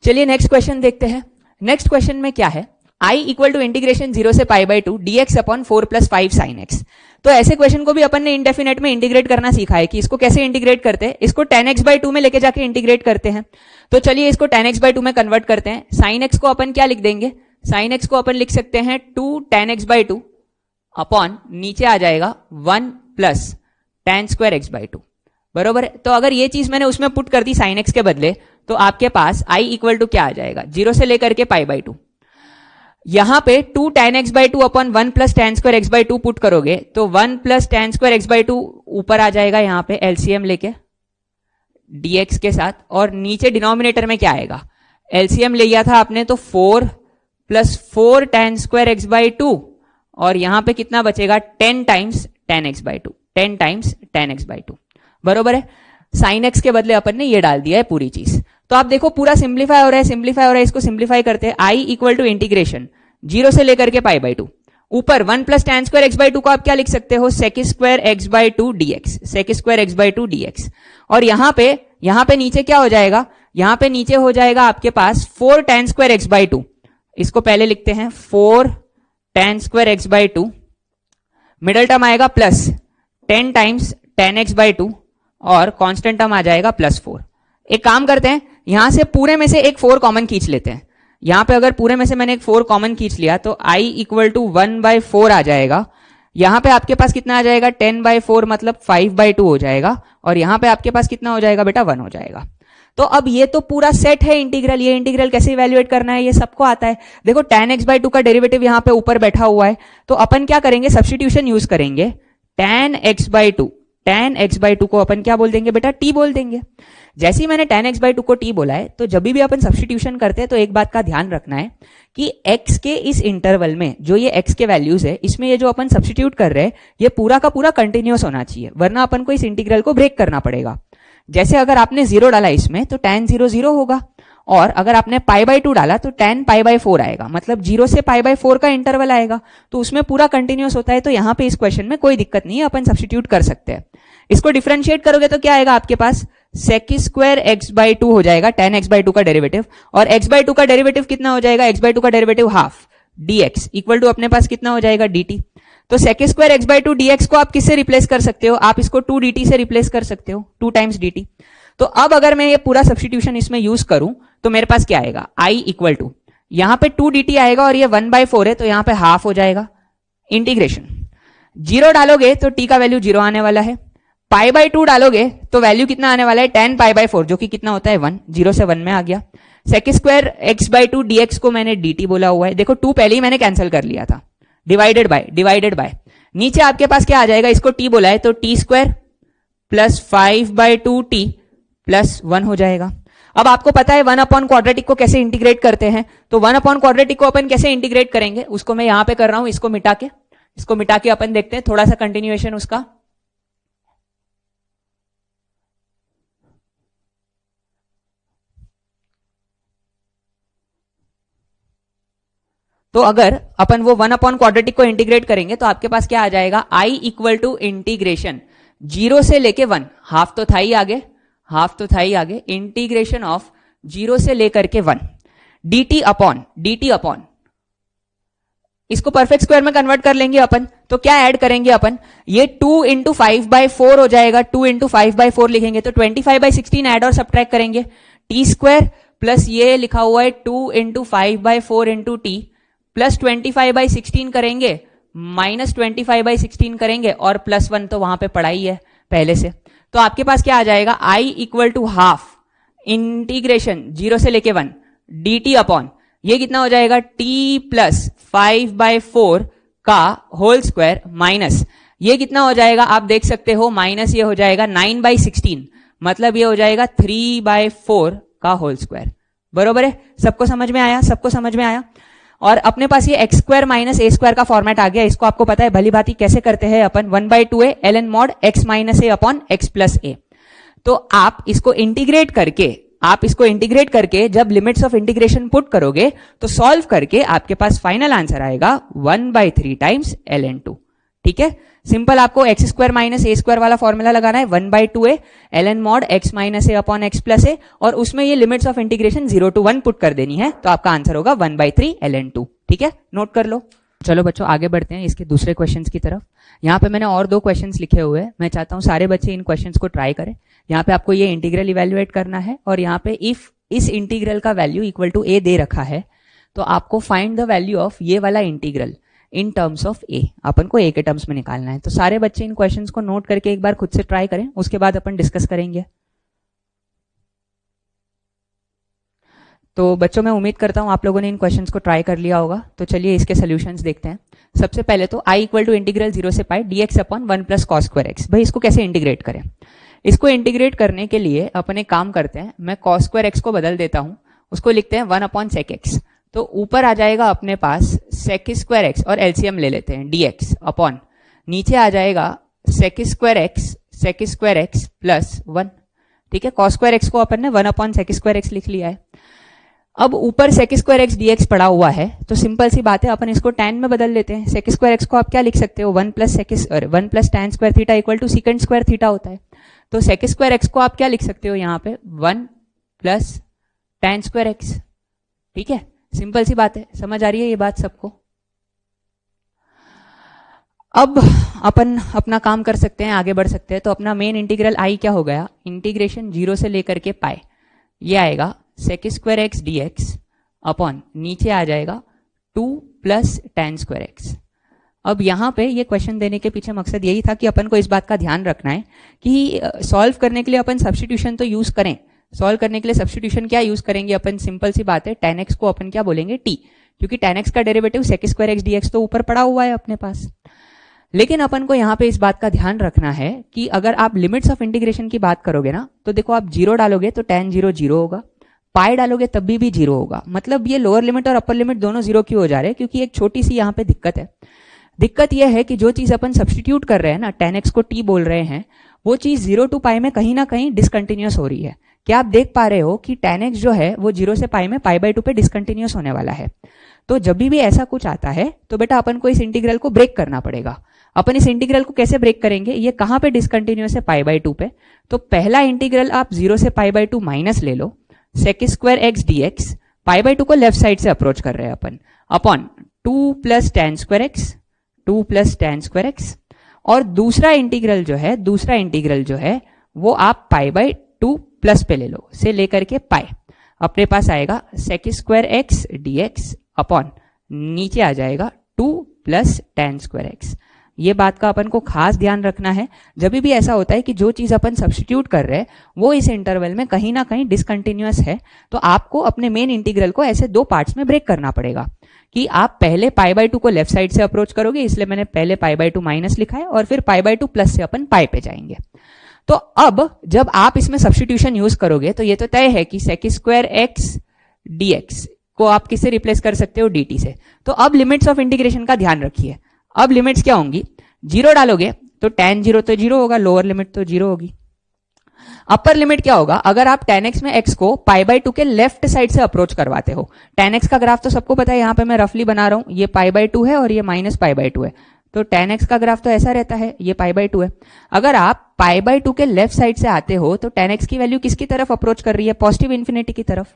चलिए नेक्स्ट क्वेश्चन देखते हैं। नेक्स्ट क्वेश्चन में क्या है, I इक्वल टू इंटीग्रेशन 0 से π/2 dx अपॉन 4 + 5 sin x। तो ऐसे क्वेश्चन को भी अपन ने इंडेफिनेट में इंटीग्रेट करना सीखा है कि इसको कैसे इंटीग्रेट करते हैं। इसको tan x/2 में लेके जाके इंटीग्रेट करते हैं। तो चलिए इसको tan x/2 में कन्वर्ट करते हैं। sin x को अपन क्या लिख देंगे, sin x को अपन लिख सकते हैं 2 tan x/2 अपॉन नीचे आ जाएगा 1 प्लस tan स्क्वायर x/2, बरोबर है। तो अगर ये चीज मैंने उसमें पुट कर दी sin x के बदले, तो आपके पास I इक्वल टू क्या आ जाएगा, 0 से लेकर के π/2। यहां पे 2 tan x/2 upon 1 plus tan square x/2 put करोगे तो 1 प्लस tan स्क्वायर x/2 ऊपर आ जाएगा, यहां पे एलसीएम लेके dx के साथ, और नीचे डिनोमिनेटर में क्या आएगा, एलसीएम ले लिया था आपने तो 4 प्लस 4 tan स्क्वायर x/2, और यहां पे कितना बचेगा 10 times tan x/2, 10 times tan x/2, बरोबर है। sin x के बदले अपन ने ये डाल दिया है पूरी चीज। तो आप देखो पूरा सिंप्लीफाई हो रहा है, इसको सिंप्लीफाई करते हैं। I इक्वल टू इंटीग्रेशन 0 से लेकर के π/2, ऊपर 1 प्लस tan स्क्वायर x/2 को आप क्या लिख सकते हो, sec square x/2 dx, sec square x/2 dx। और यहां पे नीचे क्या हो जाएगा, यहां पे नीचे हो जाएगा आपके पास 4 tan स्क्वायर x/2, इसको पहले लिखते हैं 4 tan square x/2, middle term आएगा प्लस 10 टाइम्स tan x/2, और कांस्टेंट टर्म आ जाएगा +4। एक काम करते हैं, यहां से पूरे में से एक 4 कॉमन खींच लेते हैं। यहां पे अगर पूरे में से मैंने एक 4 कॉमन खींच लिया तो I इक्वल टू 1/4 आ जाएगा। यहां पे आपके पास कितना आ जाएगा, 10/4 मतलब 5/2 हो जाएगा, और यहां पे आपके पास कितना हो जाएगा बेटा, 1 हो जाएगा। तो अब ये तो पूरा सेट है इंटीग्रल, ये इंटीग्रल कैसे इवैल्यूएट करना है ये सबको आता है। देखो tan x/2 का डेरिवेटिव यहां पे ऊपर बैठा हुआ है, तो अपन क्या करेंगे, सब्स्टिट्यूशन यूज करेंगे। tan x/2 को अपन क्या बोल देंगे बेटा, t बोल देंगे। जैसे ही मैंने tan x/2 को t बोला है, तो जब भी अपन सब्स्टिट्यूशन करते हैं तो एक बात का ध्यान रखना है कि x के इस इंटरवल में जो ये x के वैल्यूज है, इसमें ये जो अपन सब्स्टिट्यूट कर रहे हैं ये पूरा का पूरा कंटिन्यूअस होना चाहिए, वरना अपन को इस इंटीग्रल को ब्रेक करना पड़ेगा। जैसे अगर आपने 0 डाला इसमें तो tan 0 0 होगा, और अगर आपने π/2 डाला तो tan π/4 आएगा, मतलब 0 से π/4 का इंटरवल आएगा, तो उसमें पूरा कंटिन्यूअस होता है। तो यहां पे इस क्वेश्चन में कोई दिक्कत नहीं है, अपन सब्स्टिट्यूट कर सकते हैं। इसको डिफरेंशिएट करोगे तो क्या आएगा आपके पास, sec स्क्वायर x/2 हो जाएगा tan x/2 का डेरिवेटिव, और x/2 का डेरिवेटिव कितना हो जाएगा, x/2 का derivative half dx equal to अपने पास कितना हो जाएगा dt। तो sec स्क्वायर x/2 dx को आप किससे रिप्लेस कर सकते हो, आप इसको 2 dt से रिप्लेस कर सकते हो, 2 टाइम्स dt। तो अब अगर मैं ये पूरा सब्स्टिट्यूशन इसमें यूज करूं तो मेरे पास क्या आएगा, I इक्वल टू यहां पे 2 dt आएगा, और ये 1/4 है तो यहां पे हाफ हो जाएगा। इंटीग्रेशन 0 डालोगे तो t का वैल्यू 0 आने वाला है, π/2 डालोगे तो वैल्यू कितना आने वाला है, tan π/4, जो कि कितना होता है 1, 0 से 1 में आ गया। sec स्क्वायर x/2 dx को मैंने dt बोला हुआ है, देखो 2 पहले ही मैंने कैंसिल कर लिया था, डिवाइडेड बाय नीचे आपके पास क्या आ जाएगा, इसको t बोला है तो t square plus 5/2t plus 1 हो जाएगा। अब आपको पता है 1 अपॉन क्वाड्रेटिक को कैसे इंटीग्रेट करते हैं, तो 1 अपॉन क्वाड्रेटिक को अपन कैसे इंटीग्रेट करेंगे उसको मैं यहां पे कर रहा हूं, इसको मिटा के अपन देखते हैं थोड़ा सा कंटिन्यूएशन उसका। तो अगर अपन वो 1 अपॉन क्वाड्रेटिक को इंटीग्रेट करेंगे तो आपके पास क्या आ जाएगा, I इक्वल टू इंटीग्रेशन 0 से लेके 1, हाफ तो था ही आगे, इंटीग्रेशन ऑफ 0 से लेकर के 1 dt अपॉन इसको परफेक्ट स्क्वायर में कन्वर्ट कर लेंगे अपन, तो क्या ऐड करेंगे अपन, ये 2 इंटू 5/4 हो जाएगा, 2 इंटू 5/4 लिखेंगे तो 25/16 ऐड और सब्ट्रैक्ट करेंगे, टी स्क्वायर प्लस ये लिखा हुआ है 2 इंटू 5/4 इंटू टी प्लस 25/16 करेंगे माइनस 25/16 करेंगे और +1 तो वहां पे पड़ा ही है पहले से, तो आपके पास क्या आ जाएगा, i equal to half integration 0 से लेके 1 dt अपॉन ये कितना हो जाएगा, t प्लस 5/4 का होल स्क्वायर माइनस ये कितना हो जाएगा, आप देख सकते हो माइनस ये हो जाएगा 9/16, मतलब ये हो जाएगा 3/4 का होल स्क्वायर। बरोबर है, सबको समझ में आया, सबको समझ में आया। और अपने पास ये x square minus a square का फॉर्मेट आ गया, इसको आपको पता है भली भांति कैसे करते हैं अपन, 1/2a ln mod x minus a upon x plus a. तो आप इसको इंटीग्रेट करके जब लिमिट्स ऑफ इंटीग्रेशन पुट करोगे तो सॉल्व करके आपके पास फाइनल आंसर आएगा 1/3 टाइम्स ln2। ठीक है, सिंपल आपको x square minus a square वाला फॉर्मूला लगाना है, 1/2a ln mod x minus a upon x plus a, और उसमें ये limits of integration 0 to 1 put कर देनी है, तो आपका आंसर होगा 1/3 ln2। ठीक है, नोट कर लो। चलो बच्चों आगे बढ़ते हैं इसके दूसरे क्वेश्चंस की तरफ। यहाँ पे मैंने और 2 क्वेश्चंस लिखे हुए हैं, मैं चाहता हूँ सारे बच्चे इन क्वेश्चंस को ट्राई करें। यहाँ पे आपको ये इंटीग्रल इवेल्युएट करना है, और यहाँ पे इफ इस इंटीग्रल का वैल्यू इक्वल टू a दे रखा है तो आपको फाइंड द वैल्यू ऑफ ये वाला integral in terms of a, अपन को a के टर्म्स में निकालना है। तो सारे बच्चे इन क्वेश्चंस को नोट करके एक बार खुद से ट्राई करें, उसके बाद अपन डिस्कस करेंगे। तो बच्चों मैं उम्मीद करता हूं आप लोगों ने इन क्वेश्चंस को ट्राई कर लिया होगा। तो चलिए इसके सॉल्यूशंस देखते हैं। सबसे पहले तो i इक्वल टू इंटीग्रल 0 से पाई dx upon 1 plus cos square x. भाई इसको कैसे इंटीग्रेट करें, इसको इंटीग्रेट करने के लिए अपन एक काम करते हैं, मैं कॉस स्क्वायर एक्स को बदल देता हूं, उसको लिखते हैं 1 अपॉन सेक एक्स। तो ऊपर आ जाएगा अपने पास सेक स्क्वायर एक्स, और एलसीएम ले लेते हैं dx अपॉन नीचे आ जाएगा सेक स्क्वायर एक्स प्लस 1। ठीक है, कॉस स्क्वायर एक्स को अपन ने 1 अपॉन सेक स्क्वायर एक्स लिख लिया है। अब ऊपर सेक स्क्वायर एक्स dx पड़ा हुआ है, तो सिंपल सी बात है अपन इसको tan में बदल लेते हैं। सेक स्क्वायर एक्स को आप क्या लिख सकते हो, 1 plus tan square theta equal to second square theta होता है। तो सेक स्क्वायर एक्स को आप क्या लिख सकते हो यहाँ पे, 1 प्लस tan स्क्वायर एक्स। ठीक है, सिंपल सी बात है, समझ आ रही है ये बात सबको। अब अपन अपना काम कर सकते हैं, आगे बढ़ सकते हैं। तो अपना मेन इंटीग्रल i क्या हो गया, इंटीग्रेशन 0 से लेकर के पाई, ये आएगा sec square x dx upon नीचे आ जाएगा 2 प्लस tan स्क्वायर एक्स। अब यहाँ पे ये क्वेश्चन देने के पीछे मकसद यही था कि अपन को इस बात का ध्यान रखना है कि सॉल्व करने के लिए अपन सब्स्टिट्यूशन तो यूज करें। सॉल्व करने के लिए सब्स्टिट्यूशन क्या यूज करेंगे अपन, सिंपल सी बात है, tan x को अपन क्या बोलेंगे t, क्योंकि tan x का derivative sec square x dx तो ऊपर पड़ा हुआ है अपने पास। लेकिन अपन को यहाँ पे इस बात का ध्यान रखना है कि अगर आप लिमिट्स ऑफ इंटीग्रेशन की बात करोगे ना, तो देखो आप 0 डालोगे तो tan 0 0 होगा, पाई डालोगे तब भी 0 होगा। मतलब ये लोअर लिमिट और अपर लिमिट दोनों 0 क्यों हो जा रहे हैं, क्योंकि एक छोटी सी यहाँ पे दिक्कत है। दिक्कत यह है कि जो चीज अपन सब्स्टिट्यूट कर रहे हैं ना, tan x को t बोल रहे हैं, वो चीज 0 to पाई में कहीं ना कहीं डिसकंटिन्यूअस हो रही है। क्या आप देख पा रहे हो कि tan x जो है वो 0 से पाई में π/2 पे डिसकंटिन्यूअस होने वाला है। तो जब भी ऐसा कुछ आता है तो बेटा अपन को इस इंटीग्रल को ब्रेक करना पड़ेगा। अपन इस इंटीग्रल को कैसे ब्रेक करेंगे, ये कहां पे डिसकंटिन्यूअस है, π/2 पे। तो पहला इंटीग्रल आप 0 से π/2 माइनस ले लो, सेक स्क्वायर एक्स dx, π/2 को लेफ्ट साइड से अप्रोच कर रहे हैं अपन, upon 2 plus tan square x, और दूसरा इंटीग्रल जो है वो आप π/2 प्लस पे ले लो, से लेकर के पाई, अपने पास आएगा sec square x dx upon नीचे आ जाएगा 2 प्लस tan स्क्वायर एक्स। ये बात का अपन को खास ध्यान रखना है, जब भी ऐसा होता है कि जो चीज अपन सब्स्टिट्यूट कर रहे हैं वो इस इंटरवल में कहीं ना कहीं डिसकंटिन्यूअस है, तो आपको अपने मेन इंटीग्रल को ऐसे 2 पार्ट्स में ब्रेक करना पड़ेगा कि आप पहले π/2 को लेफ्ट साइड से अप्रोच करोगे, इसलिए मैंने पहले π/2 माइनस लिखा है, और फिर π/2 प्लस से अपन पाई पे जाएंगे। तो अब जब आप इसमें सब्स्टिट्यूशन यूज करोगे तो ये तो तय है कि सेक स्क्वायर एक्स dx को आप किससे रिप्लेस कर सकते हो, dt से। तो अब लिमिट्स ऑफ इंटीग्रेशन का ध्यान रखिए। अब लिमिट्स क्या होंगी, 0 डालोगे तो tan 0 तो 0 होगा, लोअर लिमिट तो 0 होगी। अपर लिमिट क्या होगा, अगर आप tan x में x को π/2 के लेफ्ट साइड से अप्रोच करवाते हो। tan x का ग्राफ तो सबको पता है, यहां पे मैं रफली बना रहा हूं, ये π/2 है और ये माइनस π/2 है। तो tan x का ग्राफ तो ऐसा रहता है, ये π/2 है। अगर आप π/2 के लेफ्ट साइड से आते हो तो tan x की वैल्यू किसकी तरफ अप्रोच कर रही है? पॉजिटिव इन्फिनिटी की तरफ,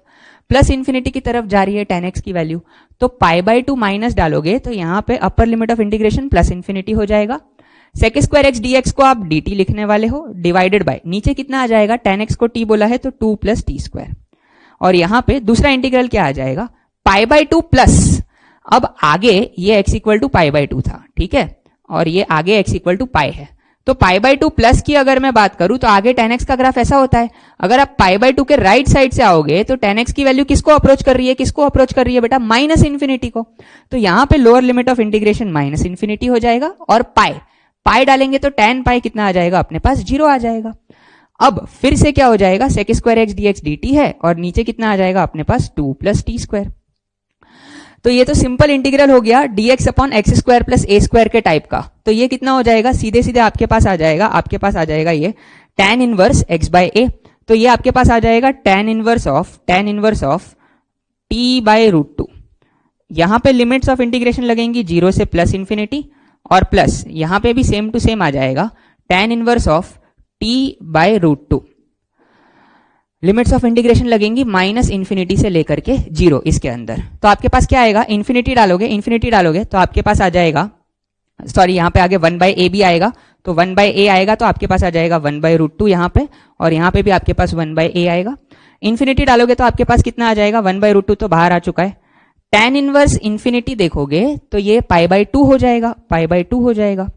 प्लस इन्फिनिटी की तरफ जा रही है tan x की वैल्यू। तो π/2 माइनस डालोगे तो यहाँ पे अपर limit of integration plus infinity हो जाएगा। sec स्क्वायर x dx को आप dt लिखने वाले हो, डिवाइडेड बाय नीचे कितना आ जाएगा? tan x को t बोला है तो 2 प्लस टी स्क्वायर, और यहाँ पे दूसरा इंटीग्रल क्या आ जाएगा? π/2 प्लस, अब आगे ये x इक्वल टू π/2 था, ठीक है, और ये आगे x इक्वल टू पाई है। तो π/2 प्लस की अगर मैं बात करूं तो आगे tan x का ग्राफ ऐसा होता है। अगर आप π/2 के राइट साइड से आओगे तो tan x की वैल्यू किसको अप्रोच कर रही है? किसको अप्रोच कर रही है बेटा? माइनस इन्फिनिटी को। तो यहां पे lower limit of integration minus infinity हो जाएगा, और पाई डालेंगे तो tan पाई कितना आ जाएगा? अपने पास 0 आ जाएगा। अब फिर से क्या हो जाएगा? sec square x dx dt है, और नीचे कितना आ जाएगा अपने पास? 2 प्लस टी स्क्वायर। तो ये तो सिंपल इंटीग्रल हो गया dx upon x square plus a square के टाइप का। तो ये कितना हो जाएगा? सीधे सीधे आपके पास आ जाएगा ये tan inverse x by a. तो ये आपके पास आ जाएगा tan inverse of t by root 2। यहां पे लिमिट्स ऑफ इंटीग्रेशन लगेंगी 0 से प्लस इंफिनिटी, और प्लस यहां पे भी सेम टू सेम आ जाएगा tan inverse of t by root 2। Limits of integration लगेंगी माइनस इंफिनिटी से लेकर के 0 इसके अंदर। तो आपके पास क्या आएगा? इंफिनिटी डालोगे तो आपके पास आ जाएगा, सॉरी यहाँ पे आगे 1/a भी आएगा, तो 1/a आएगा तो आपके पास आ जाएगा 1/√2 यहाँ पे, और यहाँ पे भी आपके पास 1/a आएगा। इंफिनिटी डालोगे तो आपके पास कितना आ जाएगा? 1/√2 तो बाहर आ चुका है। tan इनवर्स इंफिनिटी देखोगे तो ये π/2 हो जाएगा,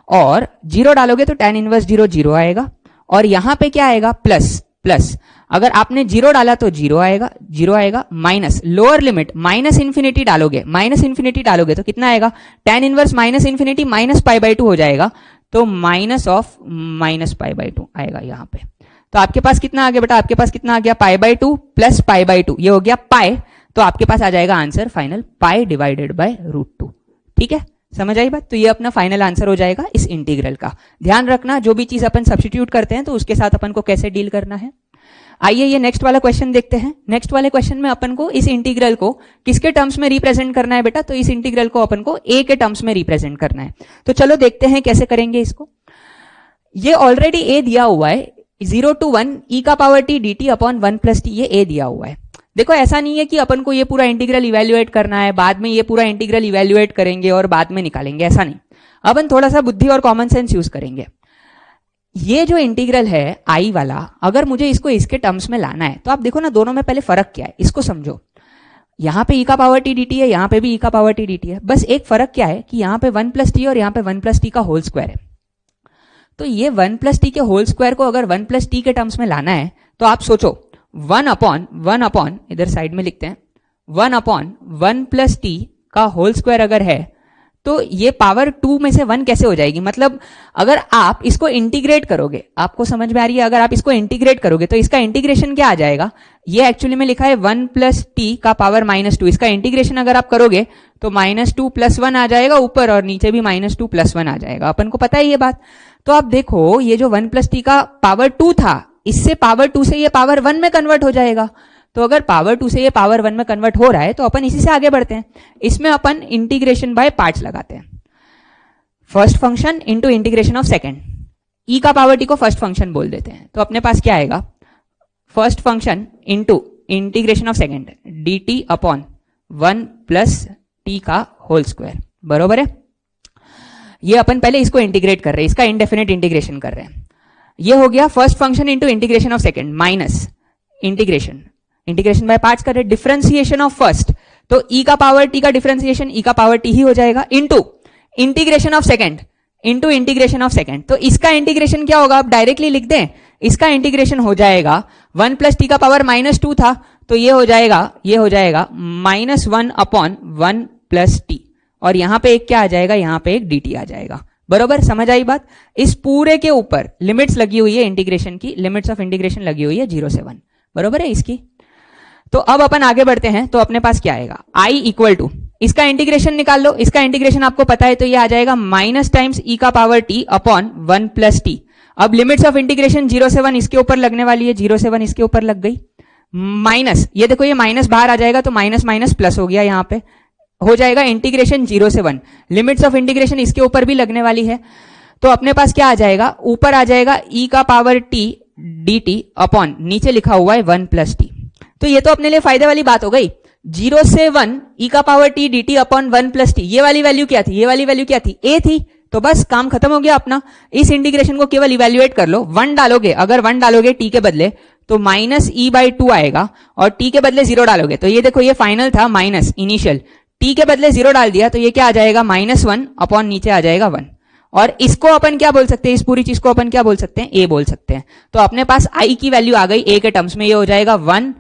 और 0 डालोगे तो tan इनवर्स 0 आएगा, और यहाँ पे क्या आएगा? प्लस अगर आपने 0 डाला तो 0 आएगा, minus lower limit minus infinity डालोगे तो कितना आएगा? tan inverse minus infinity minus π/2 हो जाएगा, तो माइनस ऑफ माइनस π/2 आएगा यहाँ पे। तो आपके पास कितना आ गया बेटा? आपके पास कितना आ गया? π/2 प्लस π/2, ये हो गया पाई। तो आपके पास आ जाएगा answer final pi divided by √2। ठीक है, समझ आई बात? तो ये अपना फाइनल आंसर हो जाएगा इस इंटीग्रल का। ध्यान रखना, जो भी चीज अपन सब्स्टिट्यूट करते हैं तो उसके साथ अपन को कैसे डील करना है। आइए ये नेक्स्ट वाला क्वेश्चन देखते हैं। नेक्स्ट वाले क्वेश्चन में अपन को इस इंटीग्रल को किसके टर्म्स में रिप्रेजेंट करना है बेटा? तो इस इंटीग्रल को अपन को a के टर्म्स में रिप्रेजेंट करना है। तो चलो देखते हैं कैसे करेंगे इसको। ये ऑलरेडी a दिया हुआ है, 0 to 1 e का power t dt upon 1 plus T, ये a दिया हुआ है। देखो ऐसा नहीं है कि अपन को ये पूरा इंटीग्रल इवेल्युएट करना है, बाद में ये पूरा इंटीग्रल इवेल्युएट करेंगे और बाद में निकालेंगे, ऐसा नहीं। अपन थोड़ा सा बुद्धि और कॉमन सेंस यूज करेंगे। ये जो इंटीग्रल है आई वाला, अगर मुझे इसको इसके टर्म्स में लाना है तो आप देखो ना दोनों में पहले फर्क क्या है, इसको समझो। यहाँ पे e का पावर टी dt है, यहाँ पे भी e का पावर टी dt है, बस एक फर्क क्या है कि यहाँ पे 1 प्लस टी और यहाँ पे 1 प्लस टी का होल स्क्वायर है। तो ये 1 प्लस टी के होल स्क्वायर को अगर 1 प्लस टी के टर्म्स में लाना है तो आप सोचो 1 अपॉन इधर साइड में लिखते हैं, 1 अपॉन 1 प्लस टी का होल स्क्वायर अगर है तो ये पावर 2 में से 1 कैसे हो जाएगी? मतलब अगर आप इसको इंटीग्रेट करोगे, आपको समझ में आ रही है? अगर आप इसको इंटीग्रेट करोगे तो इसका इंटीग्रेशन क्या आ जाएगा? ये एक्चुअली में लिखा है 1 प्लस टी का पावर -2। इसका इंटीग्रेशन अगर आप करोगे तो -2 प्लस 1 आ जाएगा ऊपर, और नीचे भी -2 प्लस 1 आ जाएगा। अपन को पता है ये बात। तो आप देखो ये जो 1 प्लस टी का पावर 2 था, इससे पावर 2 से ये पावर 1 में कन्वर्ट हो जाएगा। तो अगर पावर 2 से ये पावर 1 में कन्वर्ट हो रहा है तो अपन इसी से आगे बढ़ते हैं। इसमें अपन इंटीग्रेशन बाय पार्ट्स लगाते हैं। First function into integration of second, e का पावर टी को फर्स्ट फंक्शन बोल देते हैं। तो अपने पास क्या आएगा? First function into integration of second dt upon 1 plus t का होल स्क्वायर, बरोबर है। ये अपन पहले इसको इंटीग्रेट कर रहे हैं, इसका इंडेफिनिट इंटीग्रेशन कर रहे हैं। ये हो गया first function into integration of second minus integration by parts कर रहे, डिफरेंशिएशन ऑफ फर्स्ट, तो e का पावर t का डिफरेंशिएशन e का पावर t ही हो जाएगा, into integration of second into integration of second. तो इसका इंटीग्रेशन क्या होगा? आप डायरेक्टली लिख दें, इसका इंटीग्रेशन हो जाएगा 1 प्लस टी का पावर -2 था, तो ये हो जाएगा -1 अपॉन 1 प्लस टी, और यहां पे एक क्या आ जाएगा? यहां पे एक dt आ जाएगा, बरोबर। समझ आई बात? इस पूरे के ऊपर लिमिट्स लगी हुई है इंटीग्रेशन की, लिमिट्स ऑफ इंटीग्रेशन लगी हुई है 0 से 1, बरोबर है इसकी। तो अब अपन आगे बढ़ते हैं। तो अपने पास क्या आएगा? i इक्वल टू, इसका इंटीग्रेशन निकाल लो, इसका इंटीग्रेशन आपको पता है, तो ये आ जाएगा माइनस टाइम्स e का power t upon 1 plus T. अब लिमिट्स ऑफ इंटीग्रेशन 0 से 1 इसके ऊपर लगने वाली है, 0 से 1 इसके ऊपर लग गई, माइनस, ये देखो ये माइनस बाहर आ जाएगा तो माइनस माइनस प्लस हो गया यहाँ पे, हो जाएगा इंटीग्रेशन 0 से 1, लिमिट्स ऑफ इंटीग्रेशन इसके ऊपर भी लगने वाली है, तो अपने पास क्या आ जाएगा, ऊपर आ जाएगा e का पावर t dt अपॉन नीचे लिखा हुआ है 1 प्लस t। तो ये तो अपने लिए फायदे वाली बात हो गई, 0 से 1 e का power t dt upon 1 plus t। ये वाली वैल्यू क्या थी, ये वाली वैल्यू क्या थी, a थी, तो बस काम खत्म हो गया अपना। इस इंटीग्रेशन को केवल इवेल्युएट कर लो, 1 डालोगे, अगर 1 डालोगे t के बदले तो माइनस e बाई 2 आएगा, और t के बदले 0 डालोगे तो ये देखो ये फाइनल था माइनस इनिशियल, t के बदले 0 डाल दिया तो ये क्या आ जाएगा -1 अपॉन नीचे आ जाएगा 1। और इसको अपन क्या बोल सकते हैं, इस पूरी चीज को अपन क्या बोल सकते हैं, a बोल सकते हैं। तो अपने पास i की वैल्यू आ गई a के टर्म्स में, ये हो जाएगा 1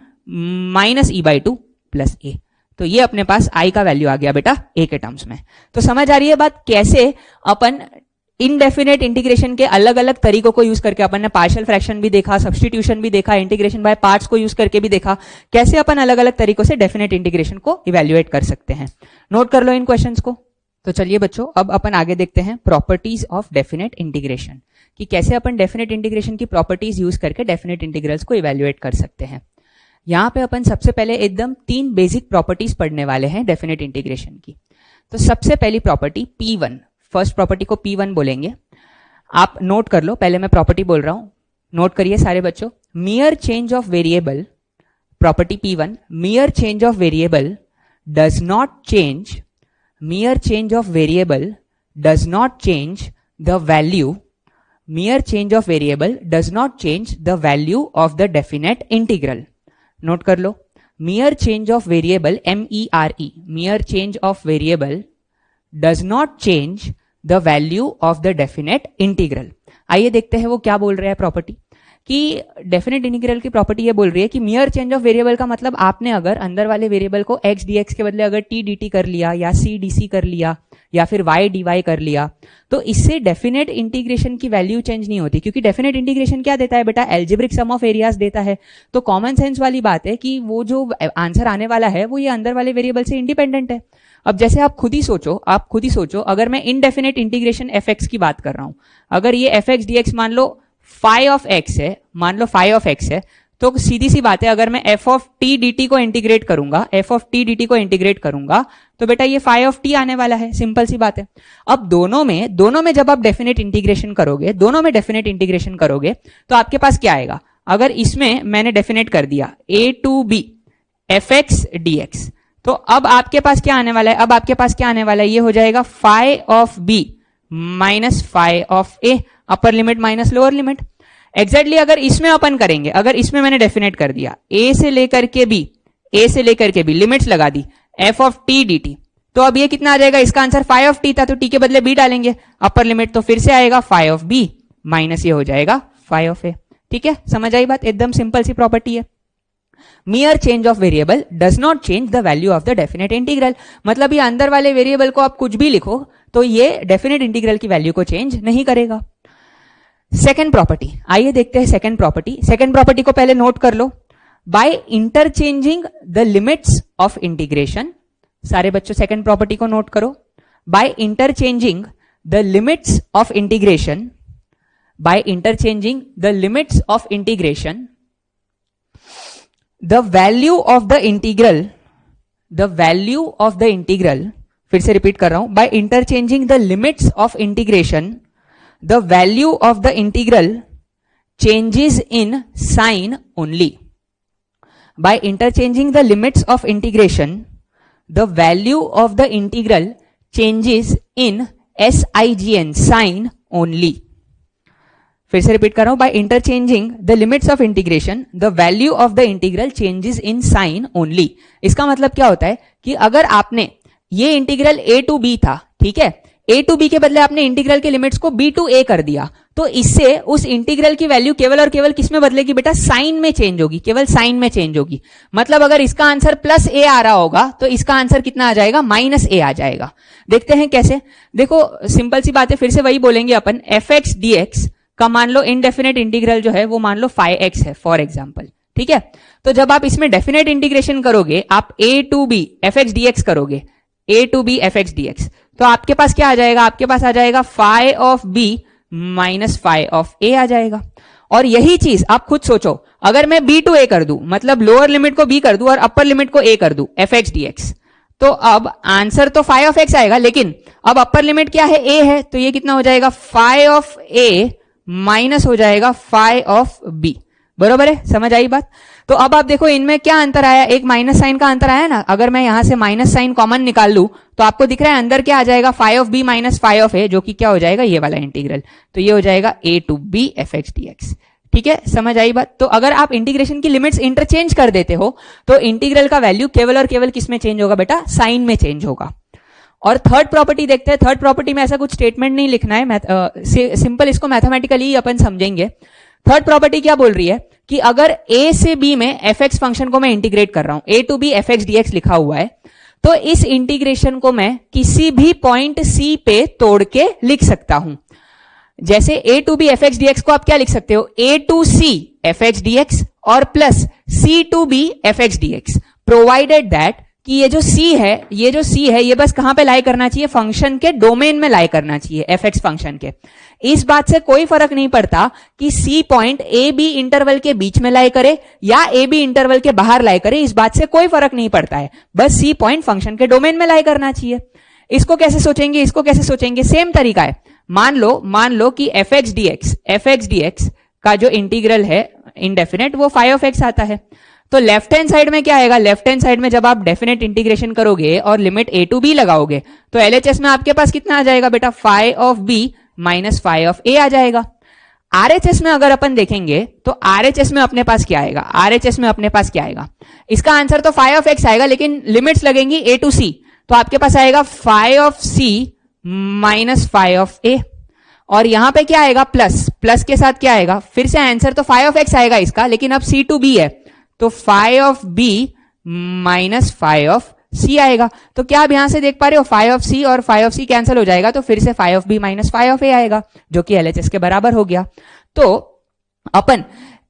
minus e by 2 plus a। तो ये अपने पास i का वैल्यू आ गया बेटा a के टर्म्स में। तो समझ आ रही है बात, कैसे अपन इनडेफिनेट इंटीग्रेशन के अलग अलग तरीकों को यूज करके, अपन ने पार्शियल फ्रैक्शन भी देखा, सब्स्टिट्यूशन भी देखा, इंटीग्रेशन बाय पार्ट्स को यूज करके भी देखा, कैसे अपन अलग अलग तरीकों से डेफिनेट इंटीग्रेशन को इवेल्युएट कर सकते हैं। नोट कर लो इन क्वेश्चंस को। तो चलिए बच्चों, अब अपन आगे देखते हैं प्रॉपर्टीज ऑफ डेफिनेट इंटीग्रेशन, कि कैसे अपन डेफिनेट इंटीग्रेशन की प्रॉपर्टीज यूज करके डेफिनेट इंटीग्रल्स को इवेल्युएट कर सकते हैं। यहां पे अपन सबसे पहले एकदम 3 बेसिक प्रॉपर्टीज पढ़ने वाले हैं डेफिनेट इंटीग्रेशन की। तो सबसे पहली प्रॉपर्टी P1, फर्स्ट प्रॉपर्टी को P1 बोलेंगे। आप नोट कर लो, पहले मैं प्रॉपर्टी बोल रहा हूं, नोट करिए सारे बच्चों। Mere change of variable, property P1, mere change of variable does not change, mere change of variable does not change the value, mere change of variable does not change the value of the definite integral. Note कर लो, mere change of variable, MERE, mere change of variable does not change the value of the definite integral। आइए देखते हैं वो क्या बोल रहा है प्रॉपर्टी, कि डेफिनेट इंटीग्रल की प्रॉपर्टी ये बोल रही है कि मियर चेंज ऑफ वेरिएबल का मतलब आपने अगर अंदर वाले वेरिएबल को x dx के बदले अगर t dt कर लिया, या c dc कर लिया, या फिर y dy कर लिया, तो इससे डेफिनेट इंटीग्रेशन की वैल्यू चेंज नहीं होती, क्योंकि डेफिनेट इंटीग्रेशन क्या देता है बेटा, एल्जेब्रिक सम ऑफ एरियाज देता है। तो कॉमन सेंस वाली बात है कि वो जो आंसर आने वाला है वो ये अंदर वाले वेरिएबल से इंडिपेंडेंट है। अब जैसे आप खुद ही सोचो, अगर मैं इनडेफिनेट इंटीग्रेशन fx की बात कर रहा हूं, अगर ये fx dx मान लो phi ऑफ x है, मान लो phi ऑफ x है, तो सीधी सी बात है, अगर मैं f ऑफ t dt को इंटीग्रेट करूंगा, f ऑफ t dt को इंटीग्रेट करूंगा, तो बेटा ये phi ऑफ t आने वाला है, सिंपल सी बात है। अब दोनों में जब आप डेफिनेट इंटीग्रेशन करोगे, तो आपके पास क्या आएगा, अगर इसमें मैंने डेफिनेट कर दिया a to b fx dx, तो अब आपके पास क्या आने वाला है, ये हो जाएगा phi of b minus phi of a, upper limit minus lower limit. Exactly अगर इसमें अपन करेंगे, अगर इसमें मैंने डेफिनेट कर दिया a से लेकर के b लिमिट्स लगा दी f ऑफ t dt, तो अब ये कितना आ जाएगा, इसका आंसर phi ऑफ t था, तो t के बदले b डालेंगे, अपर लिमिट तो फिर से आएगा phi ऑफ b माइनस ये हो जाएगा phi ऑफ a। ठीक है, समझ आई बात, एकदम सिंपल सी प्रॉपर्टी है। मियर change of variable does not change the value of the definite integral, मतलब ये अंदर वाले वेरिएबल को आप कुछ भी लिखो तो ये डेफिनेट इंटीग्रल की वैल्यू को चेंज नहीं करेगा। सेकेंड प्रॉपर्टी, आइए देखते हैं सेकेंड प्रॉपर्टी को पहले नोट कर लो। By interchanging the limits of integration, सारे बच्चों सेकेंड प्रॉपर्टी को नोट करो। By interchanging the limits of integration, the value of the integral, फिर से रिपीट कर रहा हूं, by interchanging the limits of integration the value of the integral changes in sign only. By interchanging the limits of integration the value of the integral changes in SIGN, sign only. फिर से रिपीट कर रहा हूं, by interchanging the limits of integration the value of the integral changes in sign only. इसका मतलब क्या होता है कि अगर आपने ये इंटीग्रल a टू b था, ठीक है, a टू b के बदले आपने इंटीग्रल के लिमिट्स को b टू a कर दिया, तो इससे उस इंटीग्रल की वैल्यू केवल और केवल किस में बदलेगी बेटा, साइन में चेंज होगी, केवल साइन में चेंज होगी। मतलब अगर इसका आंसर प्लस a आ रहा होगा तो इसका आंसर कितना आ जाएगा, माइनस a आ जाएगा। देखते हैं कैसे, देखो सिंपल सी बात है, फिर से वही बोलेंगे अपन, fx dx का मान लो इनडेफिनेट इंटीग्रल जो है वो मान लो phi x है फॉर एग्जांपल, ठीक है। तो जब आप इसमें डेफिनेट इंटीग्रेशन करोगे, आप a to b fx dx करोगे, a to b fx dx, तो आपके पास क्या आ जाएगा, आपके पास आ जाएगा phi of b minus phi of a आ जाएगा। और यही चीज आप खुद सोचो, अगर मैं b टू a कर दूं, मतलब लोअर लिमिट को b कर दूं और अपर लिमिट को a कर दूं fx dx, तो अब आंसर तो फाई ऑफ एक्स आएगा, लेकिन अब अपर लिमिट क्या है, ए है, तो ये कितना हो जाएगा, फाई ऑफ ए माइनस हो जाएगा फाई ऑफ बी। बरोबर है, समझ आई बात। तो अब आप देखो इनमें क्या अंतर आया, एक माइनस साइन का अंतर आया ना। अगर मैं यहां से माइनस साइन कॉमन निकाल लूं तो आपको दिख रहा है अंदर क्या आ जाएगा, phi of b minus phi of a, जो कि क्या हो जाएगा, ये वाला इंटीग्रल। तो ये हो जाएगा a to b f x d x. ठीक है, समझ आई बात। तो अगर आप इंटीग्रेशन की लिमिट्स इंटरचेंज कर देते हो तो इंटीग्रल का वैल्यू केवल और केवल किस में चेंज होगा बेटा, साइन में चेंज होगा। और थर्ड प्रॉपर्टी देखते हैं। थर्ड प्रॉपर्टी में ऐसा कुछ स्टेटमेंट नहीं लिखना है, सिंपल इसको मैथमेटिकली अपन समझेंगे। थर्ड प्रॉपर्टी क्या बोल रही है कि अगर a से b में एफ एक्स फंक्शन को मैं इंटीग्रेट कर रहा हूं, a to b f x d x लिखा हुआ है, तो इस इंटीग्रेशन को मैं किसी भी पॉइंट c पे तोड़ के लिख सकता हूं। जैसे a to b f x d x को आप क्या लिख सकते हो, a to c f x d x और plus c to b f x d x, provided that कि ये जो c है ये बस कहां पे लाई करना चाहिए, फंक्शन के डोमेन में लाई करना चाहिए, एफ एक्स फंक्शन के। इस बात से कोई फर्क नहीं पड़ता कि c point a b interval के बीच में लाई करे या ए बी इंटरवल के बाहर लाई करे, इस बात से कोई फर्क नहीं पड़ता है, बस c पॉइंट फंक्शन के डोमेन में लाई करना चाहिए। इसको कैसे सोचेंगे, सेम तरीका है। मान लो कि एफ एक्स डी एक्स का जो इंटीग्रल है इंडेफिनेट, वो फाई ऑफ एक्स आता है। तो लेफ्ट हैंड साइड में क्या आएगा, लेफ्ट हैंड साइड में जब आप डेफिनेट इंटीग्रेशन करोगे और लिमिट ए टू बी लगाओगे तो एलएचएस में आपके पास कितना आ जाएगा बेटा, phi of b minus phi of a आ जाएगा। आरएचएस में अगर अपन देखेंगे तो आरएचएस में अपने पास क्या आएगा, इसका आंसर तो फाई ऑफ एक्स आएगा, लेकिन लिमिट्स लगेंगी ए टू सी, तो आपके पास आएगा phi of c minus phi of a. और यहां पे क्या आएगा, प्लस के साथ क्या आएगा, फिर से आंसर तो फाई ऑफ एक्स आएगा इसका, लेकिन अब सी टू बी है तो phi of b minus phi of c आएगा। तो क्या आप यहां से देख पा रहे हो, फाई ऑफ सी और फाई ऑफ सी कैंसिल हो जाएगा, तो फिर से phi of b minus phi of a आएगा, जो कि एलएचएस के बराबर हो गया। तो अपन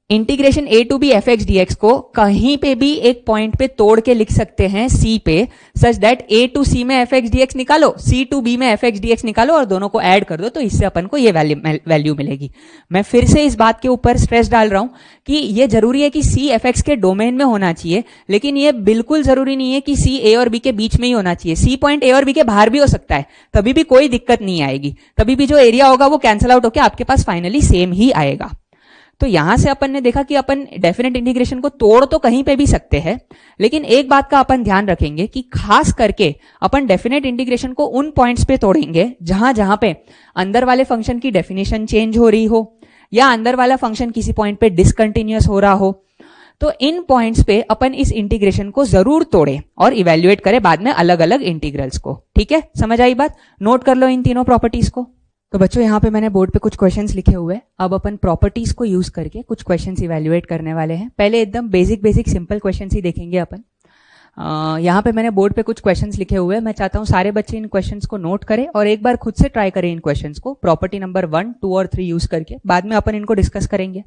integration a to b f x d x को कहीं पे भी एक पॉइंट पे तोड़ के लिख सकते हैं सी पे, सच दैट ए टू सी में एफ एक्स डी एक्स निकालो, सी टू बी में एफ एक्स डी एक्स निकालो और दोनों को ऐड कर दो, तो इससे अपन को ये वैल्यू मिलेगी। मैं फिर से इस बात के ऊपर स्ट्रेस डाल रहा हूं कि ये जरूरी है कि सी एफ एक्स के डोमेन में होना चाहिए, लेकिन ये बिल्कुल जरूरी नहीं है कि सी ए और बी के बीच में ही होना चाहिए। सी पॉइंट ए और बी के बाहर भी हो सकता है, तभी भी कोई दिक्कत नहीं आएगी, तभी भी जो एरिया होगा वो कैंसिल आउट होकर आपके पास फाइनली सेम ही आएगा। तो यहां से अपन ने देखा कि अपन डेफिनेट इंटीग्रेशन को तोड़ तो कहीं पे भी सकते हैं, लेकिन एक बात का अपन ध्यान रखेंगे कि खास करके अपन डेफिनेट इंटीग्रेशन को उन पॉइंट्स पे तोड़ेंगे जहां पे अंदर वाले फंक्शन की डेफिनेशन चेंज हो रही हो या अंदर वाला फंक्शन किसी पॉइंट पे डिसकंटिन्यूअस हो रहा हो। तो इन पॉइंट्स पे अपन इस इंटीग्रेशन को जरूर तोड़े और इवेल्युएट करें बाद में अलग अलग इंटीग्रल्स को। ठीक है, समझ आई बात। नोट कर लो इन तीनों प्रॉपर्टीज को। तो बच्चों यहाँ पे मैंने बोर्ड पे कुछ क्वेश्चंस लिखे हुए हैं, अब अपन प्रॉपर्टीज को यूज करके कुछ क्वेश्चंस इवैल्यूएट करने वाले हैं। पहले एकदम बेसिक सिंपल क्वेश्चंस ही देखेंगे अपन। यहाँ पे मैंने बोर्ड पे कुछ क्वेश्चंस लिखे हुए हैं, मैं चाहता हूँ सारे बच्चे इन क्वेश्चंस को नोट करें और एक बार खुद से ट्राई करें इन क्वेश्चंस को प्रॉपर्टी नंबर 1, 2 और 3 यूज करके। बाद में अपन इनको डिस्कस करेंगे।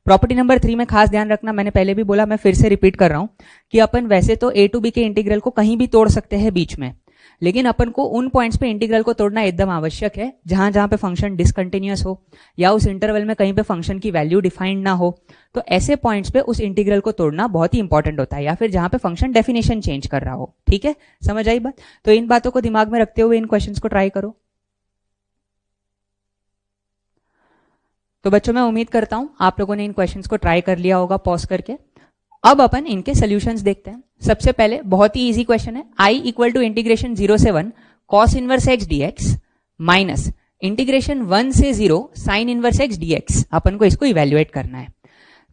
प्रॉपर्टी नंबर 3 में खास ध्यान रखना, मैंने पहले भी बोला, मैं फिर से रिपीट कर रहा हूं कि अपन वैसे तो ए टू बी के इंटीग्रल को कहीं भी तोड़ सकते हैं बीच में, लेकिन अपन को उन पॉइंट्स पे इंटीग्रल को तोड़ना एकदम आवश्यक है जहां पे फंक्शन डिसकंटिन्यूअस हो या उस इंटरवल में कहीं पे फंक्शन की वैल्यू डिफाइंड ना हो। तो ऐसे पॉइंट्स पे उस इंटीग्रल को तोड़ना बहुत ही इंपॉर्टेंट होता है, या फिर जहां पे फंक्शन डेफिनेशन चेंज कर रहा हो। ठीक है, समझ आई बात। तो इन बातों को दिमाग में रखते हुए इन क्वेश्चंस को ट्राई करो। तो बच्चों मैं उम्मीद करता हूं आप लोगों ने इन क्वेश्चंस को ट्राई कर लिया होगा पॉज करके। अब अपन इनके सॉल्यूशंस देखते हैं। सबसे पहले बहुत ही इजी क्वेश्चन है, i इक्वल टू इंटीग्रेशन 0 से 1 cos inverse x dx minus integration 1 से 0 sin इनवर्स x dx। अपन को इसको इवेल्युएट करना है।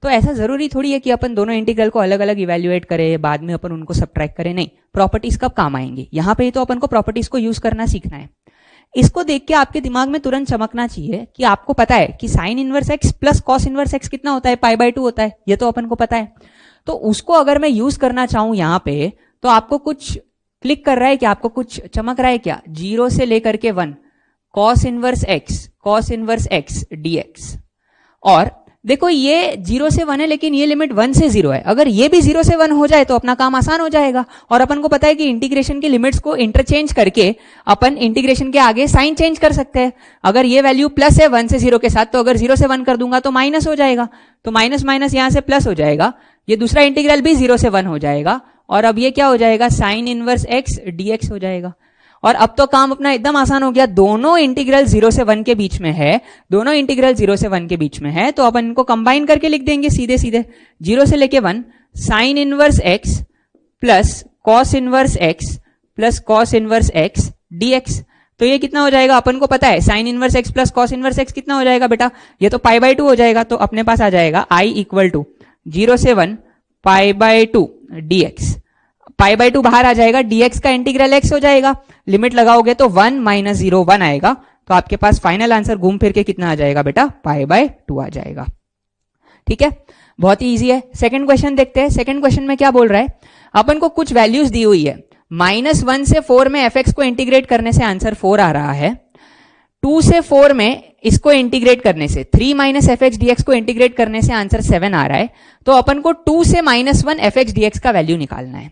तो ऐसा जरूरी थोड़ी है कि अपन दोनों इंटीग्रल को अलग अलग इवेल्युएट करें, बाद में अपन उनको सब्ट्रैक्ट करें, नहीं। प्रॉपर्टीज कब काम आएंगी, यहां पे ही तो अपन को प्रॉपर्टीज को यूज करना सीखना है। इसको देख के आपके दिमाग में तुरंत चमकना चाहिए कि आपको पता है कि sine inverse x plus cos inverse x कितना होता है, π/2 होता है, ये तो अपन को पता है। तो उसको अगर मैं यूज करना चाहूं यहां पे, तो आपको कुछ क्लिक कर रहा है क्या, आपको कुछ चमक रहा है क्या, 0 से लेकर के 1 cos इनवर्स x dx। और देखो ये 0 से 1 है, लेकिन ये लिमिट 1 से 0 है। अगर ये भी 0 से 1 हो जाए तो अपना काम आसान हो जाएगा। और अपन को पता है कि इंटीग्रेशन की लिमिट्स को इंटरचेंज करके अपन इंटीग्रेशन के आगे साइन चेंज कर सकते हैं। अगर ये वैल्यू प्लस है 1 से 0 के साथ, तो अगर 0 से 1 कर दूंगा तो माइनस हो जाएगा, तो माइनस माइनस यहां से प्लस हो जाएगा। ये दूसरा इंटीग्रल भी 0 से 1 हो जाएगा और अब ये क्या हो जाएगा, साइन इनवर्स एक्स डीएक्स हो जाएगा। और अब तो काम अपना एकदम आसान हो गया, दोनों इंटीग्रल 0 से 1 के बीच में है, दोनों इंटीग्रल 0 से 1 के बीच में है, तो अपन इनको कंबाइन करके लिख देंगे सीधे सीधे, 0 से लेके 1 sine inverse x plus cos inverse x plus cos inverse x dx. तो ये कितना हो जाएगा, अपन को पता है sine inverse x plus cos inverse x कितना हो जाएगा बेटा, ये तो पाई बाय 2 हो जाएगा। तो अपने पास आ जाएगा आई इक्वल टू 0 से 1 pi by 2 dx. Pi by 2 बाहर आ जाएगा, डीएक्स का इंटीग्रल एक्स हो जाएगा, लिमिट लगाओगे तो 1 माइनस 0 1 आएगा। तो आपके पास फाइनल आंसर घूम फिर के कितना आ जाएगा बेटा, पाई बाय 2 आ जाएगा। ठीक है, बहुत ही इजी है। सेकंड क्वेश्चन देखते हैं। सेकंड क्वेश्चन में क्या बोल रहा है, अपन को कुछ वैल्यूज दी हुई है, -1 से 4 में fx को इंटीग्रेट करने से आंसर 4 आ रहा है, 2 से 4 में इसको इंटीग्रेट करने से 3 माइनस fx dx को इंटीग्रेट करने से आंसर 7 आ रहा है। तो अपन को 2 से -1 fx dx का वैल्यू निकालना है।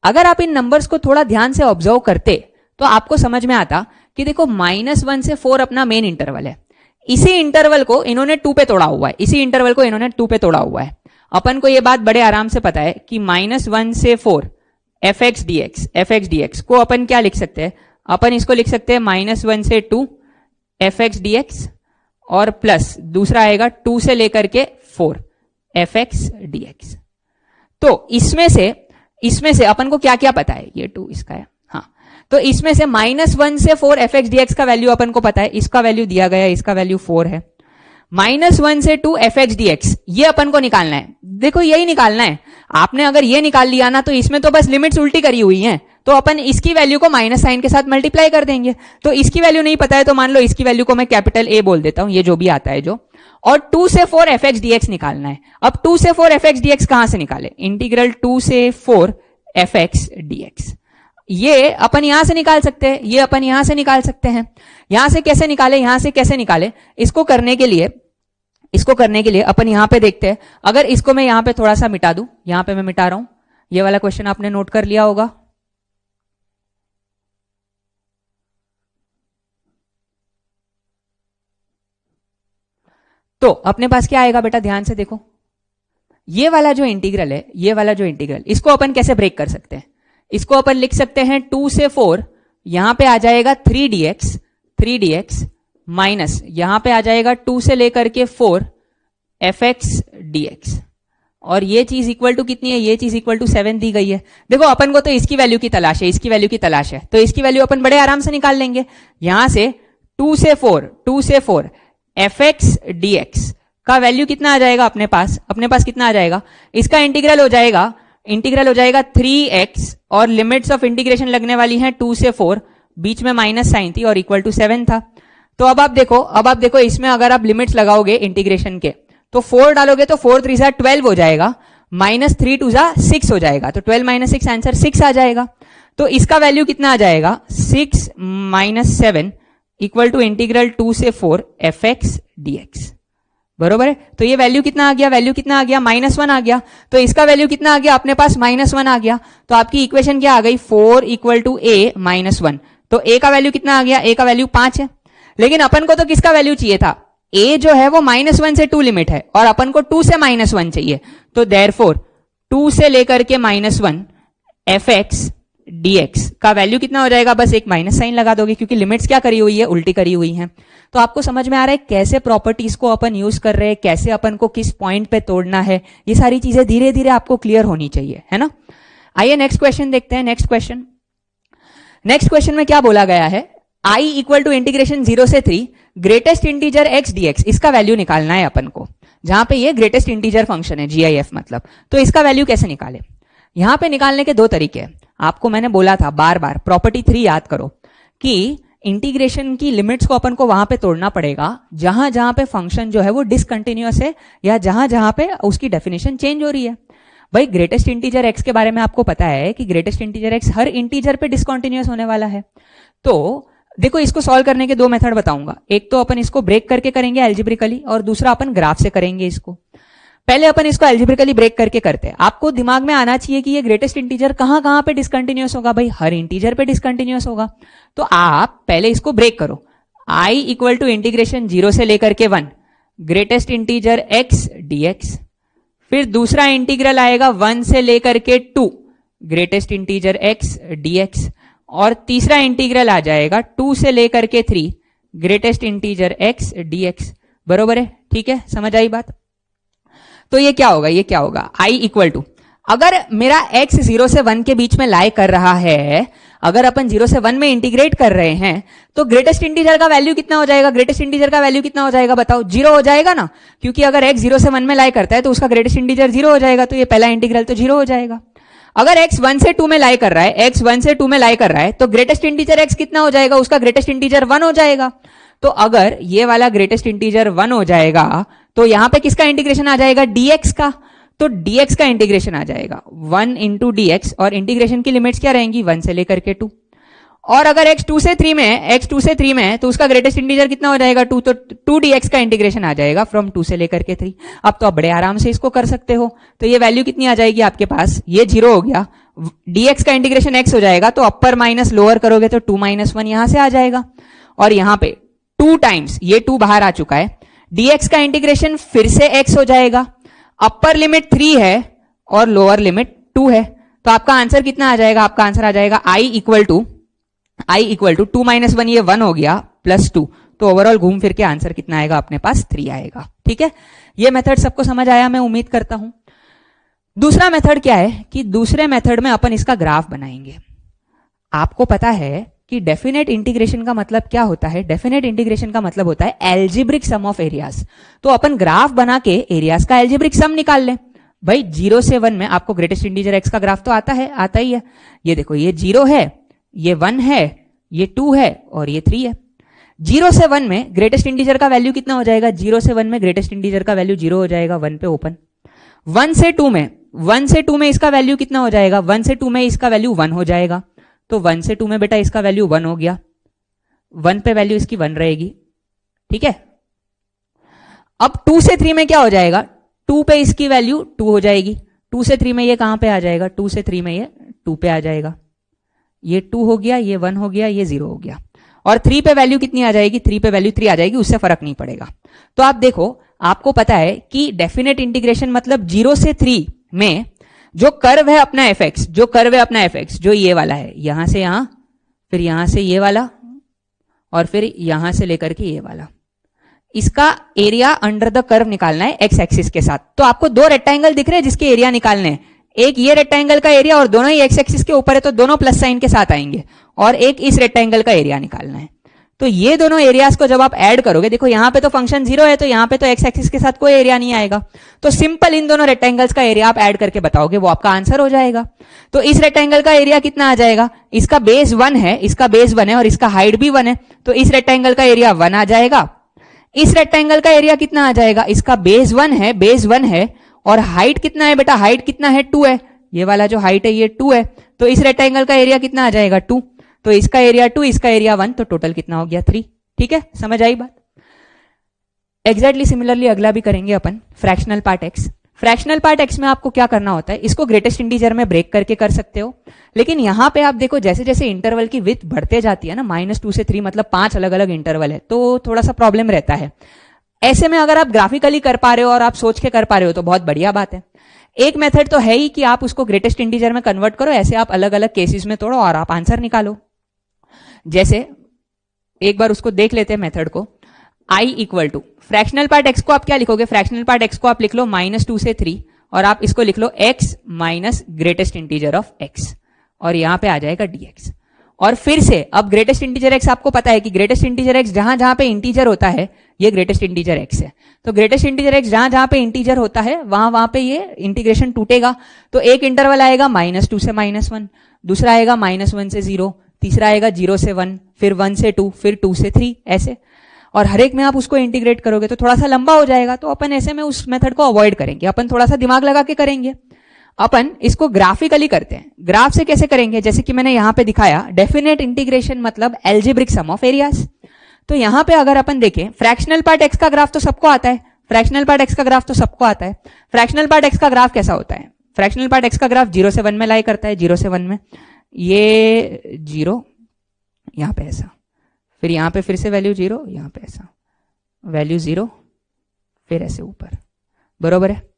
अगर आप इन नंबर्स को थोड़ा ध्यान से ऑब्जर्व करते तो आपको समझ में आता कि देखो -1 से 4 अपना मेन इंटरवल है, इसी इंटरवल को इन्होंने 2 पे तोड़ा हुआ है, इसी इंटरवल को इन्होंने 2 पे तोड़ा हुआ है। अपन को यह बात बड़े आराम से पता है कि -1 से 4 fx dx को अपन क्या लिख सकते हैं, अपन इसको लिख सकते हैं -1 से 2 fx dx और प्लस दूसरा आएगा 2 से लेकर के 4 fx dx। तो इसमें से अपन को क्या क्या पता है, ये 2 इसका है, हाँ, तो इसमें से -1 से 4 fx dx का वैल्यू अपन को पता है, इसका वैल्यू दिया गया है, इसका वैल्यू 4 है। -1 से 2 fx dx ये अपन को निकालना है। देखो यही निकालना है, आपने अगर ये निकाल लिया ना तो इसमें तो बस लिमिट्स उल्टी करी हुई हैं, तो अपन इसकी वैल्यू को माइनस साइन के साथ मल्टीप्लाई कर देंगे। तो इसकी वैल्यू नहीं पता है तो मान लो इसकी वैल्यू को मैं कैपिटल ए बोल देता हूं, ये जो भी आता है जो, और 2 से 4 fx dx निकालना है। अब 2 से 4 fx dx कहां से निकाले, इंटीग्रल 2 से 4 fx dx, ये अपन यहां से निकाल सकते हैं, ये अपन यहां से निकाल सकते हैं। यहां से कैसे निकाले, यहां से कैसे निकाले, इसको करने के लिए अपन यहां पे देखते हैं। अगर इसको मैं यहां पे थोड़ा सा मिटा दूं, यहां पे मैं मिटा रहा हूं, ये वाला क्वेश्चन आपने नोट कर लिया होगा। तो अपने पास क्या आएगा बेटा, ध्यान से देखो, ये वाला जो इंटीग्रल है, ये वाला जो इंटीग्रल, इसको अपन कैसे ब्रेक कर सकते हैं, इसको अपन लिख सकते हैं 2 से 4, यहां पे आ जाएगा 3dx माइनस यहां पे आ जाएगा 2 से लेकर के 4 fx dx, और ये चीज इक्वल टू कितनी है, ये चीज इक्वल टू 7 दी गई है। देखो अपन को तो इसकी वैल्यू की तलाश है, इसकी वैल्यू की तलाश है, तो इसकी वैल्यू अपन बड़े आराम से निकाल लेंगे। यहां से 2 से 4 fx dx का वैल्यू कितना आ जाएगा अपने पास कितना आ जाएगा, इसका इंटीग्रल हो जाएगा 3x, और लिमिट्स ऑफ इंटीग्रेशन लगने वाली हैं 2 से 4, बीच में माइनस साइन थी और इक्वल टू 7 था। तो अब आप देखो इसमें अगर आप लिमिट्स लगाओगे इंटीग्रेशन के, तो 4 डालोगे तो 4 3 जा 12 हो जाएगा, -3 2 जा 6 हो जाएगा, तो 12 - 6 आंसर 6 आ जाएगा। तो इसका वैल्यू कितना आ जाएगा, 6 - 7 इक्वल टू इंटीग्रल 2 से 4 fx dx, बरोबर है। तो ये वैल्यू कितना आ गया, -1 आ गया। तो इसका वैल्यू कितना आ गया अपने पास, -1 आ गया। तो आपकी इक्वेशन क्या आ गई, 4 इक्वल टू a -1। तो a का वैल्यू कितना आ गया, a का वैल्यू 5 है। लेकिन अपन को तो किसका वैल्यू चाहिए था, a जो है वो -1 से 2 लिमिट है, और अपन को 2 से -1 चाहिए। तो देयरफॉर 2 से लेकर के -1 fx dx का वैल्यू कितना हो जाएगा, बस एक माइनस साइन लगा दोगे, क्योंकि लिमिट्स क्या करी हुई है, उल्टी करी हुई हैं। तो आपको समझ में आ रहा है कैसे प्रॉपर्टीज को अपन यूज कर रहे हैं, कैसे अपन को किस पॉइंट पे तोड़ना है, ये सारी चीजें धीरे धीरे आपको क्लियर होनी चाहिए, है ना। आइए नेक्स्ट क्वेश्चन देखते हैं। नेक्स्ट क्वेश्चन में क्या बोला गया है, i इक्वल टू इंटीग्रेशन 0 से 3 ग्रेटेस्ट इंटीजर x dx, इसका वैल्यू निकालना है अपन को, जहां पे ये ग्रेटेस्ट इंटीजर फंक्शन है, GIF मतलब। तो इसका वैल्यू कैसे निकाले, यहां पे निकालने के दो तरीके हैं। आपको मैंने बोला था बार बार, प्रॉपर्टी 3 याद करो कि इंटीग्रेशन की लिमिट्स को अपन को वहां पे तोड़ना पड़ेगा जहां जहां पे फंक्शन जो है वो डिसकंटिन्यूअस है, या जहां जहां पे उसकी डेफिनेशन चेंज हो रही है। भाई ग्रेटेस्ट इंटीजर एक्स के बारे में आपको पता है कि ग्रेटेस्ट इंटीजर एक्स हर इंटीजर पे डिसकंटिन्यूअस होने वाला है। तो देखो इसको सॉल्व करने के दो मेथड बताऊंगा, एक तो अपन इसको ब्रेक करके करेंगे एल्जेब्रिकली, और दूसरा अपन ग्राफ से करेंगे इसको। पहले अपन इसको एल्जेब्रिकली ब्रेक करके करते हैं। आपको दिमाग में आना चाहिए कि ये ग्रेटेस्ट इंटीजर कहां कहां पे डिसकंटिन्यूअस होगा, भाई हर इंटीजर पे डिसकंटिन्यूअस होगा। तो आप पहले इसको ब्रेक करो, i इक्वल टू इंटीग्रेशन 0 से लेकर के 1 ग्रेटेस्ट इंटीजर x dx, फिर दूसरा इंटीग्रल आएगा 1 से लेकर के 2 ग्रेटेस्ट इंटीजर x dx, और तीसरा इंटीग्रल आ जाएगा 2 से लेकर के 3 ग्रेटेस्ट इंटीजर x dx। बरोबर है, ठीक है, समझ आई बात। तो ये क्या होगा, ये क्या होगा, i इक्वल टू, अगर मेरा x 0 से 1 के बीच में लाई कर रहा है, अगर अपन 0 से 1 में इंटीग्रेट कर रहे हैं, तो ग्रेटेस्ट इंटीजर का वैल्यू कितना हो जाएगा, ग्रेटेस्ट इंटीजर का वैल्यू कितना हो जाएगा बताओ, 0 हो जाएगा ना, क्योंकि अगर x 0 से 1 में लाई करता है तो उसका ग्रेटेस्ट इंटीजर 0 हो जाएगा, तो ये पहला इंटीग्रल तो 0 हो जाएगा। अगर x 1 से 2 में लाई कर रहा है, x 1 से 2 में लाई कर रहा है, तो ग्रेटेस्ट इंटीजर x कितना हो जाएगा, उसका ग्रेटेस्ट इंटीजर 1 हो जाएगा। तो अगर ये वाला ग्रेटेस्ट इंटीजर 1 हो जाएगा, तो यहां पे किसका इंटीग्रेशन आ जाएगा, dx का, तो dx का इंटीग्रेशन आ जाएगा 1 इंटू dx, और इंटीग्रेशन की लिमिट्स क्या रहेंगी, 1 से लेकर के 2। और अगर x 2 से 3 में है, x 2 से 3 में है, तो उसका ग्रेटेस्ट इंटीजर कितना हो जाएगा, 2, तो 2 dx का इंटीग्रेशन आ जाएगा फ्रॉम 2 से लेकर के 3। अब तो आप बड़े आराम से इसको कर सकते हो। तो ये वैल्यू कितनी आ जाएगी आपके पास, ये 0 हो गया, dx का इंटीग्रेशन x हो जाएगा, तो अपर माइनस लोअर करोगे तो 2 - 1 यहां से आ जाएगा, और यहां पे 2 टाइम्स ये 2 बाहर आ चुका है, dx का इंटीग्रेशन फिर से x हो जाएगा, अपर लिमिट 3 है और लोअर लिमिट 2 है, तो आपका आंसर कितना आ जाएगा, आपका आंसर आ जाएगा i इक्वल टू 2 - 1, ये 1 हो गया, प्लस 2, तो ओवरऑल घूम फिर के आंसर कितना आएगा अपने पास, 3 आएगा। ठीक है, ये मेथड सबको समझ आया मैं उम्मीद करता हूं। दूसरा मेथड क्या है कि दूसरे मेथड में अपन इसका ग्राफ बनाएंगे। आपको पता है कि डेफिनेट इंटीग्रेशन का मतलब क्या होता है, डेफिनेट इंटीग्रेशन का मतलब होता है एल्जेब्रिक सम ऑफ एरियाज। तो अपन ग्राफ बना के एरियाज का एल्जेब्रिक सम निकाल लें। भाई 0 से 1 में आपको ग्रेटेस्ट इंटीजर x का ग्राफ तो आता है, आता ही है। ये देखो, ये 0 है, ये 1 है, ये 2 है और ये 3 है। 0 से 1 में ग्रेटेस्ट इंटीजर का वैल्यू कितना हो जाएगा, 0 से 1 में ग्रेटेस्ट इंटीजर का वैल्यू 0 हो जाएगा, 1 पे ओपन। 1 से 2 में इसका वैल्यू कितना हो जाएगा, 1 से 2 में इसका वैल्यू 1 हो जाएगा, तो 1 से 2 में बेटा इसका वैल्यू 1 हो गया, 1 पे वैल्यू इसकी 1 रहेगी। ठीक है, अब 2 से 3 में क्या हो जाएगा, 2 पे इसकी वैल्यू 2 हो जाएगी, 2 से 3 में ये कहां पे आ जाएगा, 2 से 3 में ये 2 पे आ जाएगा, ये 2 हो गया, ये 1 हो गया, ये 0 हो गया, और 3 पे वैल्यू कितनी आ जाएगी, 3 पे वैल्यू 3 आ जाएगी, उससे फर्क नहीं पड़ेगा। तो आप देखो, आपको पता है कि डेफिनेट इंटीग्रेशन मतलब 0 से 3 में जो कर्व है अपना fx, जो कर्व है अपना fx, जो ये वाला है, यहां से यहां, फिर यहां से ये वाला, और फिर यहां से लेकर के ये वाला, इसका एरिया अंडर द कर्व निकालना है x एक्सिस के साथ। तो आपको 2 रेक्टेंगल दिख रहे हैं जिसके एरिया निकालने हैं, एक ये रेक्टेंगल का एरिया और दोनों ही x एक्सिस के ऊपर है, तो दोनों प्लस साइन के साथ आएंगे, और एक इस रेक्टेंगल का एरिया निकालना है। तो ये दोनों एरियाज को जब आप ऐड करोगे, देखो यहां पे तो फंक्शन 0 है, तो यहां पे तो x एक्सिस के साथ कोई एरिया नहीं आएगा, तो सिंपल इन दोनों रेक्टेंगल्स का एरिया आप ऐड करके बताओगे, वो आपका आंसर हो जाएगा। तो इस रेक्टेंगल का एरिया कितना आ जाएगा, इसका बेस 1 है, इसका बेस 1 है और इसका हाइट भी 1 है, तो इस रेक्टेंगल का एरिया 1 आ जाएगा। इस रेक्टेंगल का एरिया कितना आ जाएगा, इसका बेस 1 है, बेस 1 है, और हाइट कितना है बेटा, हाइट कितना है, 2 है, ये वाला जो हाइट है ये 2 है, तो इस रेक्टेंगल का एरिया कितना आ जाएगा, 2, तो इसका एरिया 2, इसका एरिया 1, तो टोटल कितना हो गया, 3। ठीक है, समझ आई बात। एग्जैक्टली सिमिलरली अगला भी करेंगे अपन, fractional part x। Fractional part x में आपको क्या करना होता है, इसको ग्रेटेस्ट इंटीजर में ब्रेक करके कर सकते हो, लेकिन यहां पे आप देखो जैसे जैसे इंटरवल की विड्थ बढ़ते जाती है ना, -2 से 3 मतलब 5 अलग अलग इंटरवल है, तो थोड़ा सा प्रॉब्लम रहता है। ऐसे में अगर आप ग्राफिकली कर पा रहे हो और आप सोच के कर पा रहे हो तो बहुत बढ़िया बात है। एक मेथड तो है ही कि आप उसको ग्रेटेस्ट इंटीजर में कन्वर्ट करो, ऐसे आप अलग अलग केसेस में तोड़ो और आप आंसर निकालो। जैसे एक बार उसको देख लेते हैं मेथड को। i equal to fractional part x को आप क्या लिखोगे, फ्रैक्शनल पार्ट x को आप लिख लो -2 से 3, और आप इसको लिख लो x minus greatest integer of x, और यहां पे आ जाएगा dx। और फिर से अब ग्रेटेस्ट इंटीजर x आपको पता है कि ग्रेटेस्ट इंटीजर x जहां जहां पे इंटीजर होता है ये ग्रेटेस्ट इंटीजर x है, तो ग्रेटेस्ट इंटीजर x जहां जहां पे इंटीजर होता है वहां वहां पे ये इंटीग्रेशन टूटेगा। तो एक इंटरवल आएगा -2 से -1, दूसरा आएगा -1 से 0, तीसरा आएगा 0 से 1, फिर 1 से 2, फिर 2 से 3, ऐसे, और हर एक में आप उसको इंटीग्रेट करोगे तो थोड़ा सा लंबा हो जाएगा, तो अपन ऐसे में उस मेथड को अवॉइड करेंगे, अपन थोड़ा सा दिमाग लगा के करेंगे। अपन इसको ग्राफिकली करते हैं। ग्राफ से कैसे करेंगे, जैसे कि मैंने यहां पे दिखाया, डेफिनेट इंटीग्रेशन मतलब एल्जेब्रिक सम ऑफ एरियाज। तो यहां पे अगर अपन देखें, फ्रैक्शनल पार्ट x का ग्राफ तो सबको आता है, फ्रैक्शनल पार्ट x का ग्राफ तो सबको आता है। फ्रैक्शनल पार्ट x का ग्राफ कैसा होता है, फ्रैक्शनल पार्ट x का ग्राफ 0 से 1 में लाई करता है, 0 से 1 में ये 0, यहां पे ऐसा, फिर यहां पे फिर से वैल्यू 0, यहां पे ऐसा वैल्यू 0, फिर ऐसे ऊपर, बरोबर है।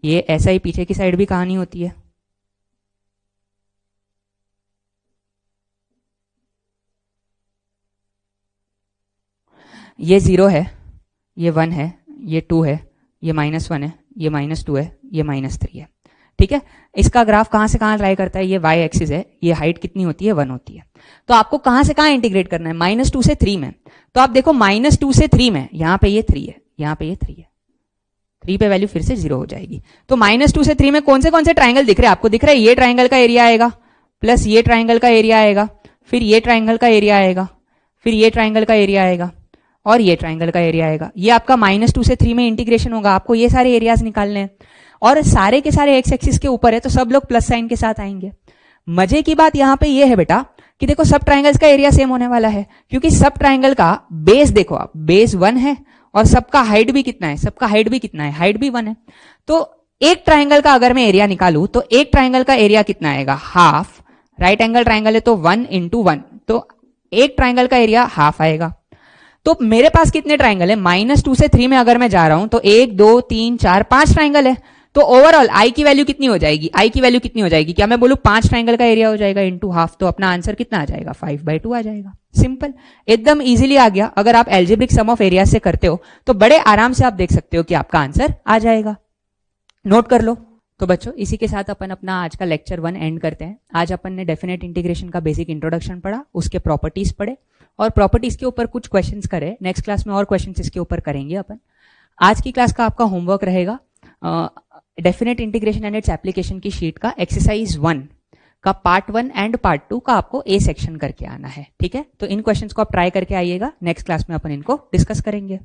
ये ऐसा ही पीछे की साइड भी कहानी होती है, ये 0 है, ये 1 है, ये 2 है, ये -1 है, ये -2 है, ये -3 है। ठीक है, इसका ग्राफ कहां से कहां लाई करता है, ये y एक्सिस है, ये हाइट कितनी होती है 1 होती है। तो आपको कहां से कहां इंटीग्रेट करना है, -2 से 3 में। तो आप देखो -2 से 3 में, यहां पे ये 3 है, यहां पे ये 3 है, 3 पे वैल्यू फिर से 0 हो जाएगी। तो -2 से 3 में कौन से ट्राइंगल दिख रहे हैं आपको, दिख रहा है ये ट्राइंगल का एरिया आएगा, प्लस ये ट्राइंगल का एरिया आएगा, फिर ये ट्राइंगल का एरिया आएगा, फिर ये ट्राइंगल का एरिया आएगा, और ये ट्राइंगल का एरिया आएगा। ये आपका -2 से 3 में इंटीग्रेशन होगा, आपको ये सारे एरियाज निकालने हैं, और सारे के सारे एक्स एक्सिस के ऊपर है, तो सब लोग प्लस साइन के साथ आएंगे। मजे की बात यहां पे ये है बेटा कि देखो सब ट्राइंगल्स का एरिया सेम होने वाला है, क्योंकि सब ट्राइंगल का बेस देखो आप, बेस 1 है, और सबका हाइट भी कितना है, सबका हाइट भी कितना है, हाइट भी 1 है। तो एक ट्राइंगल का अगर मैं एरिया निकालूं तो एक ट्राइंगल का एरिया कितना आएगा, हाफ। राइट एंगल ट्राइंगल है तो 1 × 1, तो एक ट्राइंगल का एरिया हाफ आएगा। तो मेरे पास कितने ट्राइंगल है, -2 से 3 में अगर मैं जा रहा हूं तो 1 2 3 4 5 ट्राइंगल है। तो ओवरऑल आई की वैल्यू कितनी हो जाएगी, आई की वैल्यू कितनी हो जाएगी, क्या मैं बोलूं 5 ट्राइंगल का एरिया हो जाएगा इनटू हाफ, तो अपना आंसर कितना आ जाएगा, 5/2 आ जाएगा। सिंपल, एकदम इजीली आ गया। अगर आप एल्जेब्रिक सम ऑफ एरिया से करते हो तो बड़े आराम से आप देख सकते हो कि आपका आंसर आ जाएगा। नोट कर लो। तो बच्चों इसी के साथ अपन अपना आज का लेक्चर 1 एंड करते हैं। आज अपन ने डेफिनेट इंटीग्रेशन का बेसिक इंट्रोडक्शन पढ़ा, उसके प्रॉपर्टीज पढ़े, और प्रॉपर्टीज के ऊपर कुछ क्वेश्चंस करे। नेक्स्ट क्लास में और क्वेश्चंस इसके ऊपर करेंगे अपन। आज की क्लास का आपका होमवर्क रहेगा definite integration and its application की शीट का एक्सरसाइज 1 का पार्ट 1 एंड पार्ट 2 का आपको ए सेक्शन करके आना है। ठीक है, तो इन क्वेश्चंस को आप ट्राई करके आइएगा। नेक्स्ट क्लास में अपन इनको डिस्कस करेंगे।